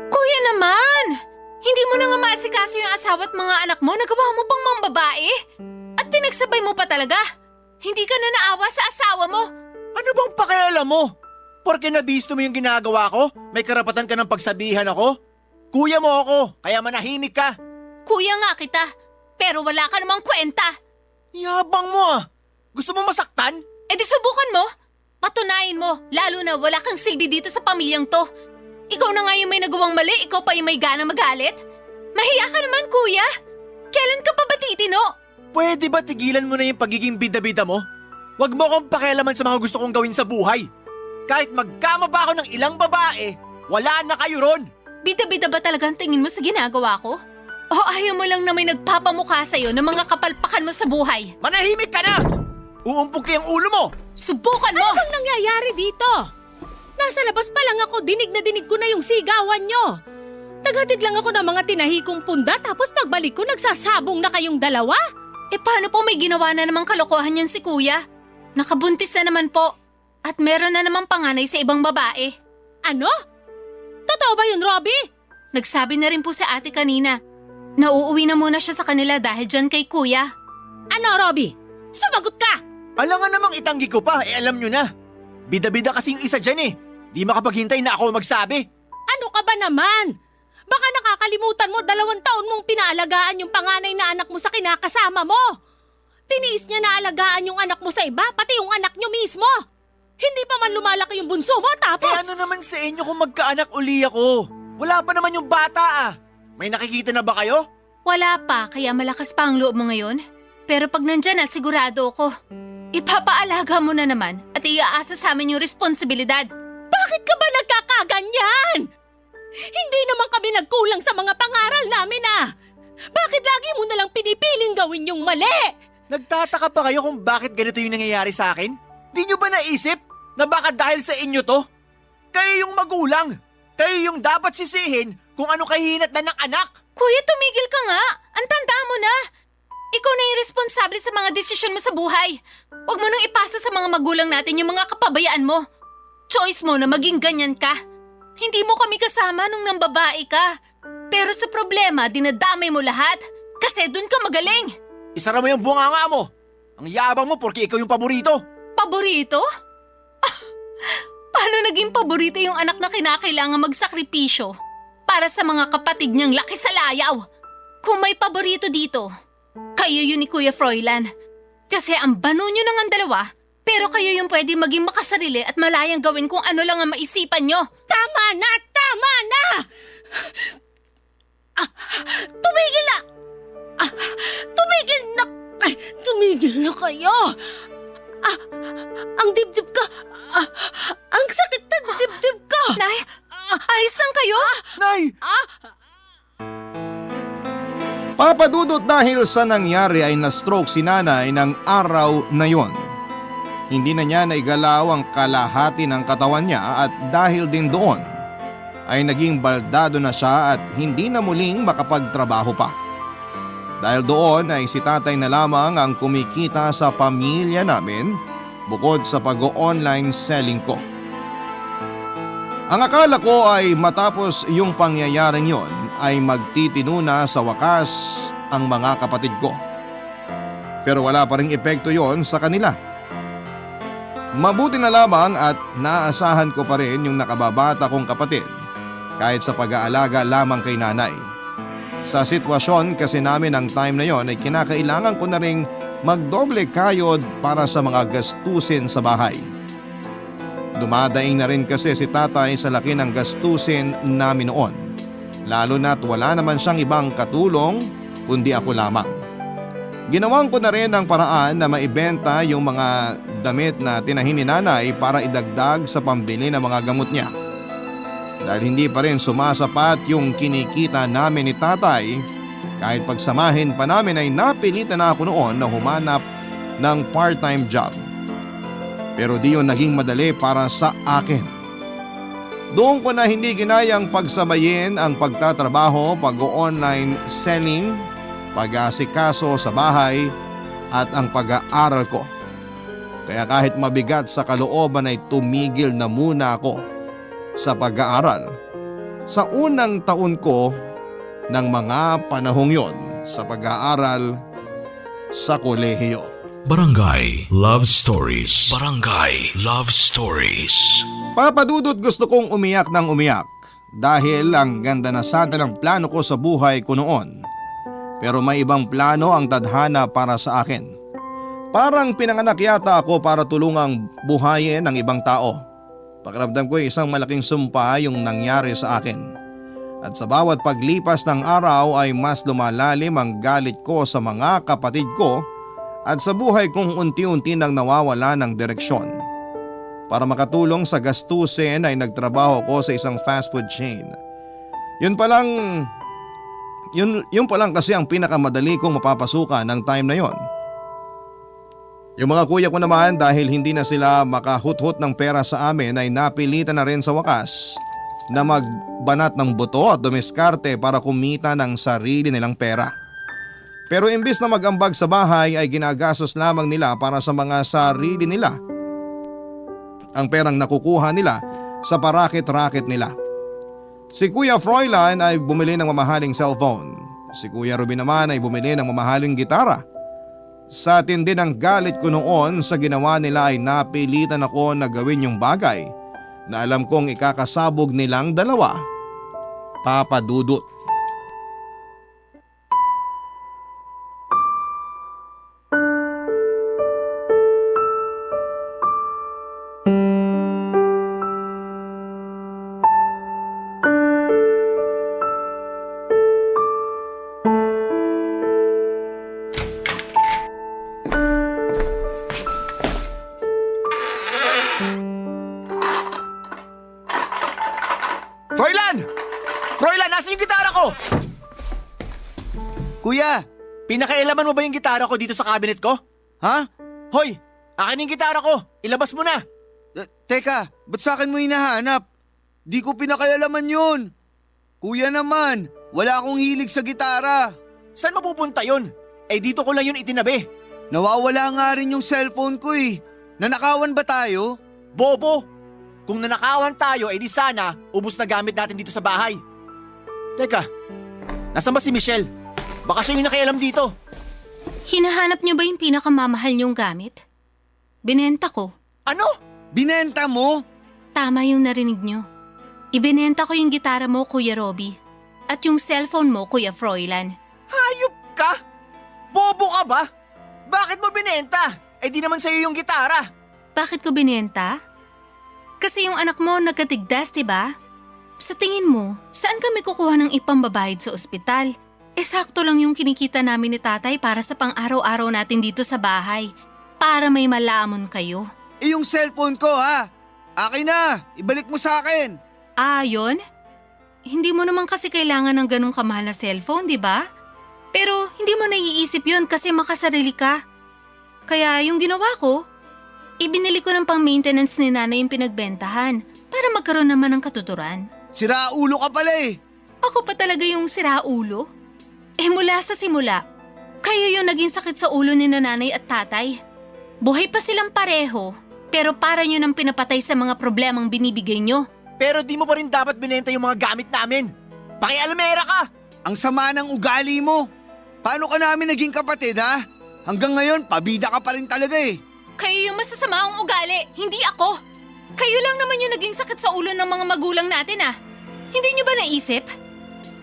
Kuya naman! Hindi mo na nga maasikaso yung asawa at mga anak mo, nagawa mo pang mga babae? At pinagsabay mo pa talaga? Hindi ka na naawa sa asawa mo? Ano bang pakialam mo? Porke nabisto mo yung ginagawa ko, may karapatan ka ng pagsabihan ako? Kuya mo ako, kaya manahimik ka. Kuya nga kita, pero wala ka namang kwenta. Yabang mo ah! Gusto mo masaktan? E di subukan mo. Patunayan mo, lalo na wala kang silbi dito sa pamilyang to. Ikaw na nga yung may nagawang mali, ikaw pa yung may ganang magalit? Mahiya ka naman, kuya. Kailan ka pa ba titino? Pwede ba tigilan mo na yung pagiging bida-bida mo? Huwag mo akong pakialaman sa mga gusto kong gawin sa buhay. Kahit magkama pa ako ng ilang babae, wala na kayo ron. Bida-bida ba talaga ang tingin mo sa ginagawa ko? O ayaw mo lang na may nagpapamukha sa'yo ng mga kapalpakan mo sa buhay? Manahimik ka na! Uumpog kayang ulo mo! Subukan mo! Ano bang nangyayari dito? Nasa labas pa lang ako, dinig na dinig ko na yung sigawan nyo. Naghatid lang ako ng mga tinahikong punda tapos pagbalik ko nagsasabong na kayong dalawa. E paano po may ginawa na namang kalokohan yan si kuya? Nakabuntis na naman po. At meron na namang panganay sa ibang babae. Ano? Totoo ba yun, Robby? Nagsabi na rin po sa ate kanina. Nauuwi na muna siya sa kanila dahil dyan kay kuya. Ano, Robby? Sumagot ka! Alam nga namang itanggi ko pa, alam nyo na. Bida-bida kasi yung isa dyan eh. Di makapaghintay na ako magsabi. Ano ka ba naman? Baka nakakalimutan mo 2 taon mong pinaalagaan yung panganay na anak mo sa kinakasama mo. Tiniis niya na alagaan yung anak mo sa iba, pati yung anak niyo mismo. Hindi pa man lumalaki yung bunso mo tapos… Ano naman sa inyo kung magkaanak uli ako? Wala pa naman yung bata ah. May nakikita na ba kayo? Wala pa, kaya malakas pa ang loob mo ngayon. Pero pag nandyan na, sigurado ako. Ipapaalaga mo na naman at iaasa sa amin yung responsibilidad. Bakit ka ba nagkakaganyan? Hindi naman kami nagkulang sa mga pangaral namin ah. Bakit lagi mo nalang pinipiling gawin yung mali? Nagtataka pa kayo kung bakit ganito yung nangyayari sa akin? Di nyo ba naisip na baka dahil sa inyo to? Kayo yung magulang. Kayo yung dapat sisihin kung ano kahinatnan ng anak. Kuya, tumigil ka nga. Ang tanda mo na. Ikaw na yung responsable sa mga desisyon mo sa buhay. Huwag mo nang ipasa sa mga magulang natin yung mga kapabayaan mo. Choice mo na maging ganyan ka. Hindi mo kami kasama nung nambabae ka. Pero sa problema, dinadamay mo lahat. Kasi dun ka magaling. Isara mo yung bunganga mo. Ang yabang mo porque ikaw yung paborito. Paborito? Paano naging paborito yung anak na kinakailangan magsakripisyo para sa mga kapatid niyang laki sa layaw? Kung may paborito dito, kayo yun ni Kuya Froilan. Kasi ang bano nyo nang ang dalawa, pero kayo yung pwede maging makasarili at malayang gawin kung ano lang ang maisipan nyo. Tama na! Tama na! Tumigil na! Tumigil na! Tumigil na kayo! Ang dibdib ka! Ang sakit ng dibdib ka! Nay, ayos lang kayo? Nay! Papadudot dahil sa nangyari ay na-stroke si nanay ng araw na yon. Hindi na niya naigalaw ang kalahati ng katawan niya at dahil din doon ay naging baldado na siya at hindi na muling makapagtrabaho pa. Dahil doon ay si tatay na lamang ang kumikita sa pamilya namin bukod sa pag-online selling ko. Ang akala ko ay matapos yung pangyayaring yon ay magtitino na sa wakas ang mga kapatid ko. Pero wala pa ring epekto yon sa kanila. Mabuti na lamang at naasahan ko pa rin yung nakababata kong kapatid kahit sa pag-aalaga lamang kay nanay. Sa sitwasyon kasi namin ang time na yon ay kinakailangan ko na ring magdoble kayod para sa mga gastusin sa bahay. Dumadaing na rin kasi si tatay sa laki ng gastusin namin noon. Lalo na't wala naman siyang ibang katulong kundi ako lamang. Ginawan ko na rin ang paraan na maibenta yung mga damit na tinahin ni nanay para idagdag sa pambili ng mga gamot niya. Dahil hindi pa rin sumasapat yung kinikita namin ni tatay, kahit pagsamahin pa namin ay napilitan na ako noon na humanap ng part-time job. Pero di yun naging madali para sa akin. Doon ko na hindi ginayang pagsabayin ang pagtatrabaho, pag-online selling, pag-asikaso sa bahay at ang pag-aaral ko. Kaya kahit mabigat sa kalooban ay tumigil na muna ako sa pag-aaral sa unang taon ko ng mga panahong yon sa pag-aaral sa kolehiyo. Barangay Love Stories. Barangay Love Stories. Papadudot, gusto kong umiyak ng umiyak dahil ang ganda na sana ng plano ko sa buhay ko noon. Pero may ibang plano ang tadhana para sa akin. Parang pinanganak yata ako para tulungang buhayin ng ibang tao. Pakiramdam ko ay isang malaking sumpa yung nangyari sa akin. At sa bawat paglipas ng araw ay mas lumalalim ang galit ko sa mga kapatid ko at sa buhay kong unti-unti nang nawawala ng direksyon. Para makatulong sa gastusin ay nagtrabaho ko sa isang fast food chain. Yun pa lang kasi ang pinakamadali kong mapapasukan ng time na yon. Yung mga kuya ko naman dahil hindi na sila makahuthot ng pera sa amin ay napilitan na rin sa wakas na magbanat ng buto at dumiskarte para kumita ng sarili nilang pera. Pero imbis na magambag sa bahay ay ginagastos lamang nila para sa mga sarili nila. Ang perang nakukuha nila sa parakit-rakit nila. Si Kuya Froilan ay bumili ng mamahaling cellphone. Si Kuya Ruby naman ay bumili ng mamahaling gitara. Sa tindi ng galit ko noon sa ginawa nila ay napilitan ako na gawin yung bagay na alam kong ikakasabog nilang dalawa Papa Dudut. Froilan! Froilan, nasa yung gitara ko? Kuya! Pinakailaman mo ba yung gitara ko dito sa cabinet ko? Ha? Hoy! Akin yung gitara ko! Ilabas mo na! Teka, ba't sa akin mo hinahanap? Di ko pinakaialaman yun. Kuya naman, wala akong hilig sa gitara. Saan mapupunta yun? Eh dito ko lang yun itinabi. Nawawala nga rin yung cellphone ko eh. Nanakawan ba tayo? Bobo! Kung nanakawan tayo, eh di sana ubos na gamit natin dito sa bahay. Teka, nasan ba si Michelle? Baka siya yung nakialam dito. Hinahanap niyo ba yung pinakamamahal niyong gamit? Binenta ko. Ano? Binenta mo? Tama yung narinig niyo. Ibinenta ko yung gitara mo, Kuya Robbie. At yung cellphone mo, Kuya Froilan. Hayop ka? Bobo ka ba? Bakit mo binenta? Eh di naman sa'yo yung gitara. Bakit ko binenta? Kasi yung anak mo nagkatigdas, diba? Sa tingin mo, saan kami kukuha ng ipambabayad sa ospital? Sakto lang yung kinikita namin ni tatay para sa pang-araw-araw natin dito sa bahay. Para may malamon kayo. Yung cellphone ko ha? Akin na, ibalik mo sa akin. Yun? Hindi mo naman kasi kailangan ng ganong kamahal na cellphone, di ba? Pero hindi mo naiisip yun kasi makasarili ka. Kaya yung ginawa ko, ibinili ko ng pang-maintenance ni nanay yung pinagbentahan para magkaroon naman ng katuturan. Siraulo ka pala eh. Ako pa talaga yung siraulo? Mula sa simula, kayo yung naging sakit sa ulo ni nanay at tatay. Buhay pa silang pareho, pero para nyo nang pinapatay sa mga problemang binibigay nyo. Pero di mo pa rin dapat binenta yung mga gamit namin. Pakialamera ka! Ang sama ng ugali mo. Paano ka namin naging kapatid ha? Hanggang ngayon, pabida ka pa rin talaga eh. Kayo yung masasama ang ugali, hindi ako. Kayo lang naman yung naging sakit sa ulo ng mga magulang natin Hindi nyo ba naisip?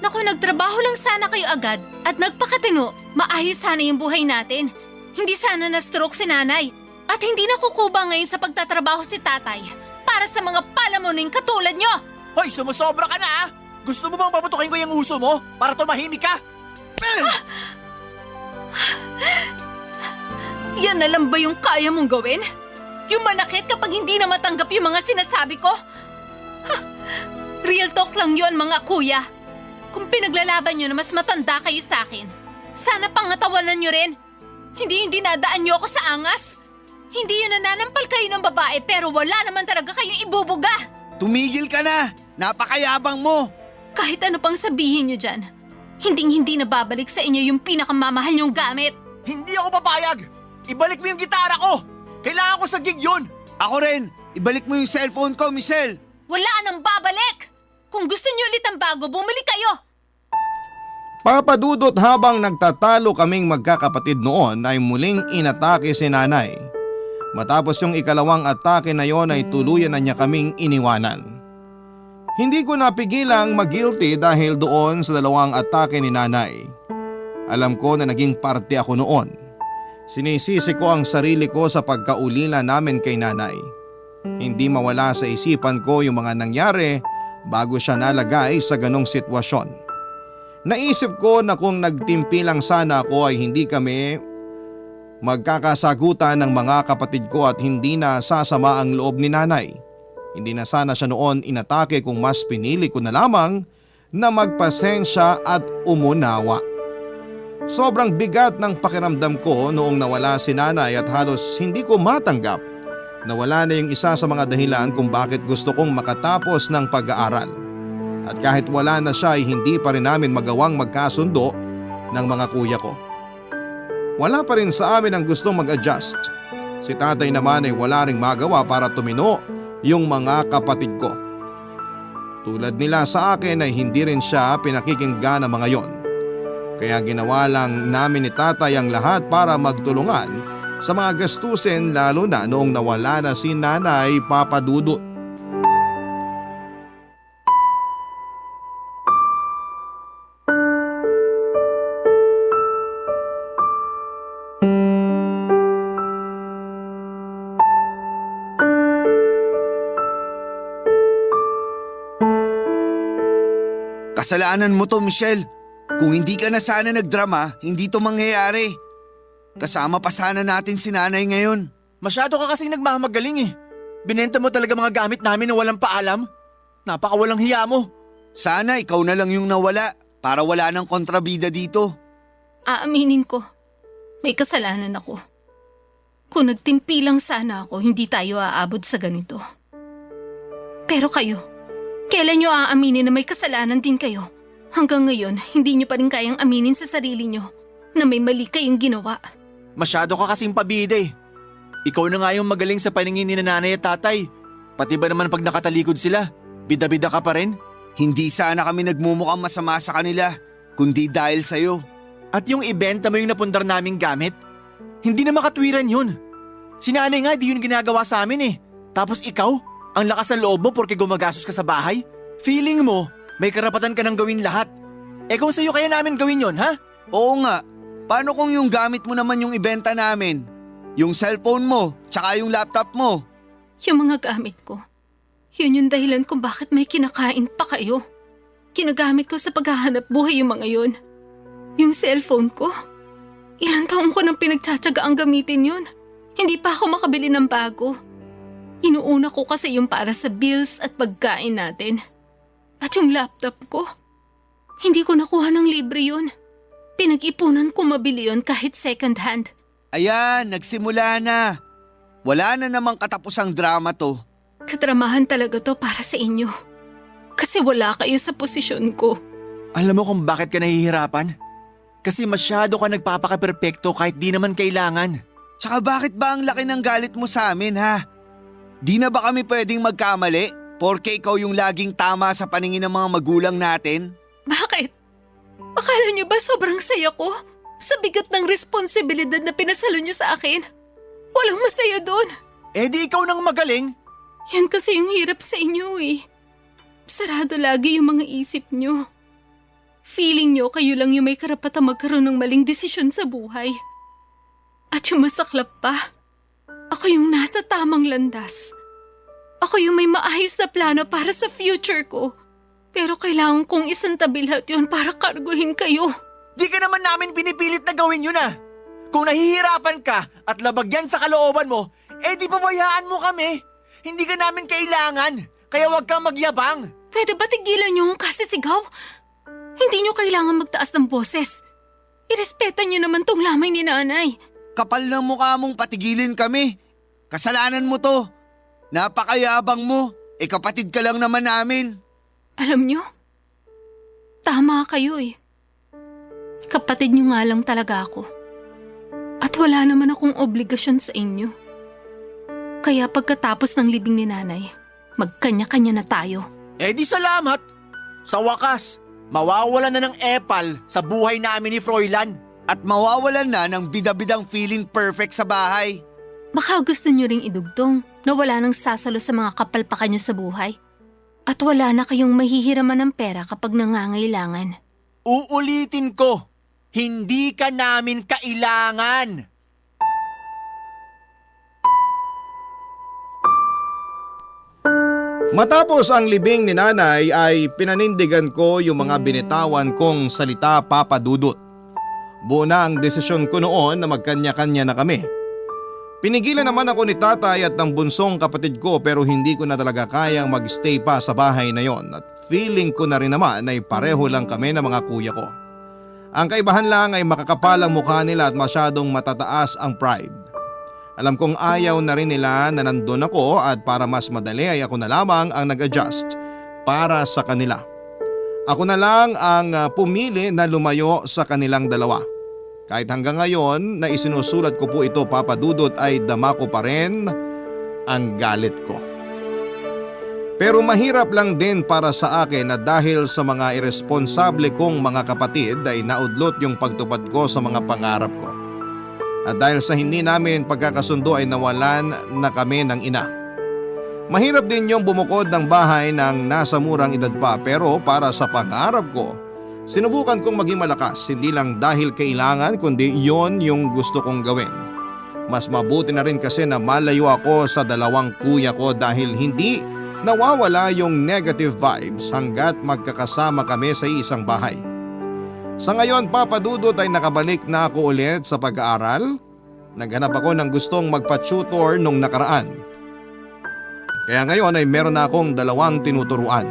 Naku, nagtrabaho lang sana kayo agad at nagpakatino, maayos sana yung buhay natin. Hindi sana na-stroke si nanay at hindi na kukuba ngayon sa pagtatrabaho si tatay para sa mga palamuning katulad nyo. Hoy, sumusobra ka na Gusto mo bang paputukin ko yung uso mo para tumahimik ka? Yan na lang ba yung kaya mong gawin? Yung manakit kapag hindi na matanggap yung mga sinasabi ko? Real talk lang yon mga kuya. Kung pinaglalaban nyo na mas matanda kayo sa akin, sana pangatawanan nyo rin. Hindi yung dinadaan nyo ako sa angas. Hindi yun nananampal kayo ng babae pero wala naman talaga kayong ibubuga. Tumigil ka na! Napakayabang mo! Kahit ano pang sabihin nyo dyan, hindi na babalik sa inyo yung pinakamamahal nyong gamit. Hindi ako papayag! Ibalik mo yung gitara ko! Kailangan ko sa gig yun! Ako rin! Ibalik mo yung cellphone ko, Michelle! Wala nang babalik! Kung gusto nyo ulit ang bago, bumili kayo! Papa Dudut, habang nagtatalo kaming magkakapatid noon ay muling inatake si nanay. Matapos yung ikalawang atake na yon ay tuluyan na niya kaming iniwanan. Hindi ko napigilang mag-guilty dahil doon sa dalawang atake ni nanay. Alam ko na naging parte ako noon. Sinisisi ko ang sarili ko sa pagkaulila namin kay nanay. Hindi mawala sa isipan ko yung mga nangyari bago siya nalagay sa ganong sitwasyon. Naisip ko na kung nagtimpi lang sana ako ay hindi kami magkakasagutan ng mga kapatid ko at hindi na sasama ang loob ni nanay. Hindi na sana siya noon inatake kung mas pinili ko na lamang na magpasensya at umunawa. Sobrang bigat ng pakiramdam ko noong nawala si nanay at halos hindi ko matanggap na wala na yung isa sa mga dahilan kung bakit gusto kong makatapos ng pag-aaral. At kahit wala na siya ay hindi pa rin namin magawang magkasundo ng mga kuya ko. Wala pa rin sa amin ang gustong mag-adjust. Si tatay naman ay wala ring magawa para tumino yung mga kapatid ko. Tulad nila sa akin ay hindi rin siya pinakikinggan ng mga yon. Kaya ginawa lang namin ni tatay ang lahat para magtulungan sa mga gastusin lalo na noong nawala na si nanay Papa Dudut. Kasalanan mo to, Michelle. Kung hindi ka na sana nagdrama, hindi to mangyayari. Kasama pa sana natin si nanay ngayon. Masyado ka kasing nagmamagaling eh. Binenta mo talaga mga gamit namin na walang paalam. Napakawalang hiya mo. Sana ikaw na lang yung nawala para wala ng kontrabida dito. Aaminin ko, may kasalanan ako. Kung nagtimpi lang sana ako, hindi tayo aabot sa ganito. Pero kayo, kailan nyo aaminin na may kasalanan din kayo? Hanggang ngayon, hindi nyo pa rin kayang aminin sa sarili nyo na may mali kayong ginawa. Masyado ka kasing pabida eh. Ikaw na nga yung magaling sa paningin ni nanay at tatay. Pati ba naman pag nakatalikod sila, bida-bida ka pa rin? Hindi sana kami nagmumukhang masama sa kanila, kundi dahil sa'yo. At yung ibenta mo yung napundar naming gamit? Hindi na makatwiran yun. Si nanay nga di yun ginagawa sa amin eh. Tapos ikaw, ang lakas ng loob mo porque gumagastos ka sa bahay? Feeling mo, may karapatan ka nang gawin lahat. Eh kung sa'yo kaya namin gawin yun, ha? Oo nga, paano kung yung gamit mo naman yung ibenta namin? Yung cellphone mo, tsaka yung laptop mo. Yung mga gamit ko, yun yung dahilan kung bakit may kinakain pa kayo. Kinagamit ko sa paghahanap buhay yung mga yun. Yung cellphone ko, ilang taon ko nang pinagtsatsagaan gamitin yun. Hindi pa ako makabili ng bago. Inuuna ko kasi yung para sa bills at pagkain natin. At yung laptop ko, hindi ko nakuha ng libre yun. Pinag-ipunan ko mabili yun kahit second hand. Ayan, nagsimula na. Wala na namang katapusang drama to. Kadramahan talaga to para sa inyo. Kasi wala kayo sa posisyon ko. Alam mo kung bakit ka nahihirapan? Kasi masyado ka nagpapaka-perpekto kahit di naman kailangan. Tsaka bakit ba ang laki ng galit mo sa amin, ha? Di na ba kami pwedeng magkamali? Porke ikaw yung laging tama sa paningin ng mga magulang natin? Bakit? Akala niyo ba sobrang saya ko? Sa bigat ng responsibilidad na pinasalo niyo sa akin? Walang masaya doon. Eh di ikaw nang magaling. Yan kasi yung hirap sa inyo eh. Sarado lagi yung mga isip niyo. Feeling niyo kayo lang yung may karapatang magkaroon ng maling desisyon sa buhay. At yung masaklap pa, ako yung nasa tamang landas. Ako yung may maayos na plano para sa future ko. Pero kailangan kong isantabi lahat yun para karguhin kayo. Di ka naman namin pinipilit na gawin yun ah. Kung nahihirapan ka at labagyan sa kalooban mo, eh di pabayaan mo kami. Hindi ka namin kailangan, kaya huwag kang magyabang. Pwede ba tigilan niyo ang kasisigaw? Hindi niyo kailangan magtaas ng boses. Irespetan niyo naman tong lamay ni nanay. Kapal ng mukha mong patigilin kami. Kasalanan mo to. Napakayabang mo. Eh kapatid ka lang naman namin. Alam niyo, tama kayo eh. Kapatid niyo nga lang talaga ako. At wala naman akong obligasyon sa inyo. Kaya pagkatapos ng libing ni nanay, magkanya-kanya na tayo. Eh di salamat. Sa wakas, mawawalan na ng epal sa buhay namin ni Froilan. At mawawalan na ng bida-bidang feeling perfect sa bahay. Baka gusto niyo ring idugtong na wala nang sasalo sa mga kapalpakan niyo sa buhay. At wala na kayong mahihiraman ng pera kapag nangangailangan. Uulitin ko, hindi ka namin kailangan. Matapos ang libing ni nanay ay pinanindigan ko yung mga binitawan kong salita, Papa Dudut. Buo na ang desisyon ko noon na magkanya-kanya na kami. Pinigilan naman ako ni tatay at ng bunsong kapatid ko pero hindi ko na talaga kayang magstay pa sa bahay na yon at feeling ko na rin naman ay pareho lang kami ng mga kuya ko. Ang kaibahan lang ay makakapalang mukha nila at masyadong matataas ang pride. Alam kong ayaw na rin nila na nandun ako at para mas madali ay ako na lamang ang nag-adjust para sa kanila. Ako na lang ang pumili na lumayo sa kanilang dalawa. Kahit hanggang ngayon na isinusulat ko po ito, Papa Dudut, ay dama ko pa rin ang galit ko. Pero mahirap lang din para sa akin na dahil sa mga irresponsable kong mga kapatid ay naudlot yung pagtupad ko sa mga pangarap ko. At dahil sa hindi namin pagkakasundo ay nawalan na kami ng ina. Mahirap din yung bumukod ng bahay ng nasa murang edad pa pero para sa pangarap ko, sinubukan kong maging malakas hindi lang dahil kailangan kundi yon yung gusto kong gawin. Mas mabuti na rin kasi na malayo ako sa dalawang kuya ko dahil hindi nawawala yung negative vibes hanggat magkakasama kami sa isang bahay. Sa ngayon, Papa Dudut, ay nakabalik na ako ulit sa pag-aaral. Naghanap ako ng gustong magpa-tutor nung nakaraan. Kaya ngayon ay meron na akong 2 tinuturuan.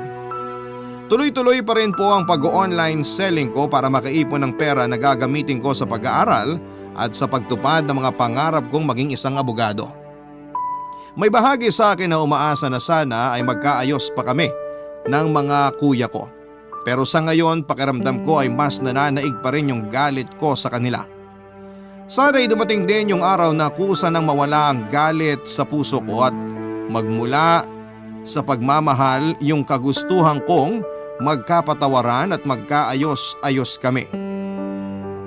Tuloy-tuloy pa rin po ang pag-online selling ko para makaipon ng pera na gagamitin ko sa pag-aaral at sa pagtupad ng mga pangarap kong maging isang abogado. May bahagi sa akin na umaasa na sana ay magkaayos pa kami ng mga kuya ko. Pero sa ngayon, pakiramdam ko ay mas nananaig pa rin yung galit ko sa kanila. Sana ay dumating din yung araw na kusa nang mawala ang galit sa puso ko at magmula sa pagmamahal yung kagustuhan kong magkapatawaran at magkaayos-ayos kami.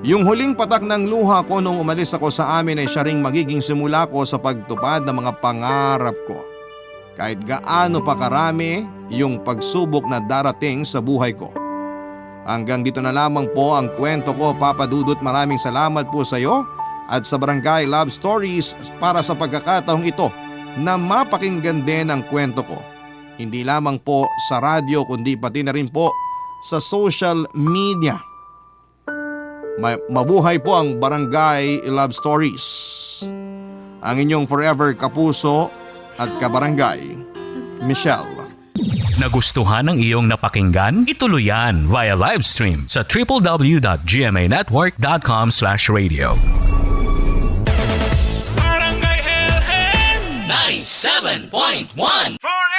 Yung huling patak ng luha ko nung umalis ako sa amin ay siya ring magiging simula ko sa pagtupad ng mga pangarap ko. Kahit gaano pa karami yung pagsubok na darating sa buhay ko. Hanggang dito na lamang po ang kwento ko, Papa Dudut. Maraming salamat po sa iyo at sa Barangay Love Stories para sa pagkakataong ito na mapakinggan din ang kwento ko. Hindi lamang po sa radyo kundi pati na rin po sa social media. Mabuhay po ang Barangay Love Stories. Ang inyong forever kapuso at kabarangay, Michelle. Nagustuhan ng iyong napakinggan? Ituloy yan via live stream sa www.gmanetwork.com/radio. Barangay LS 97.1 Forever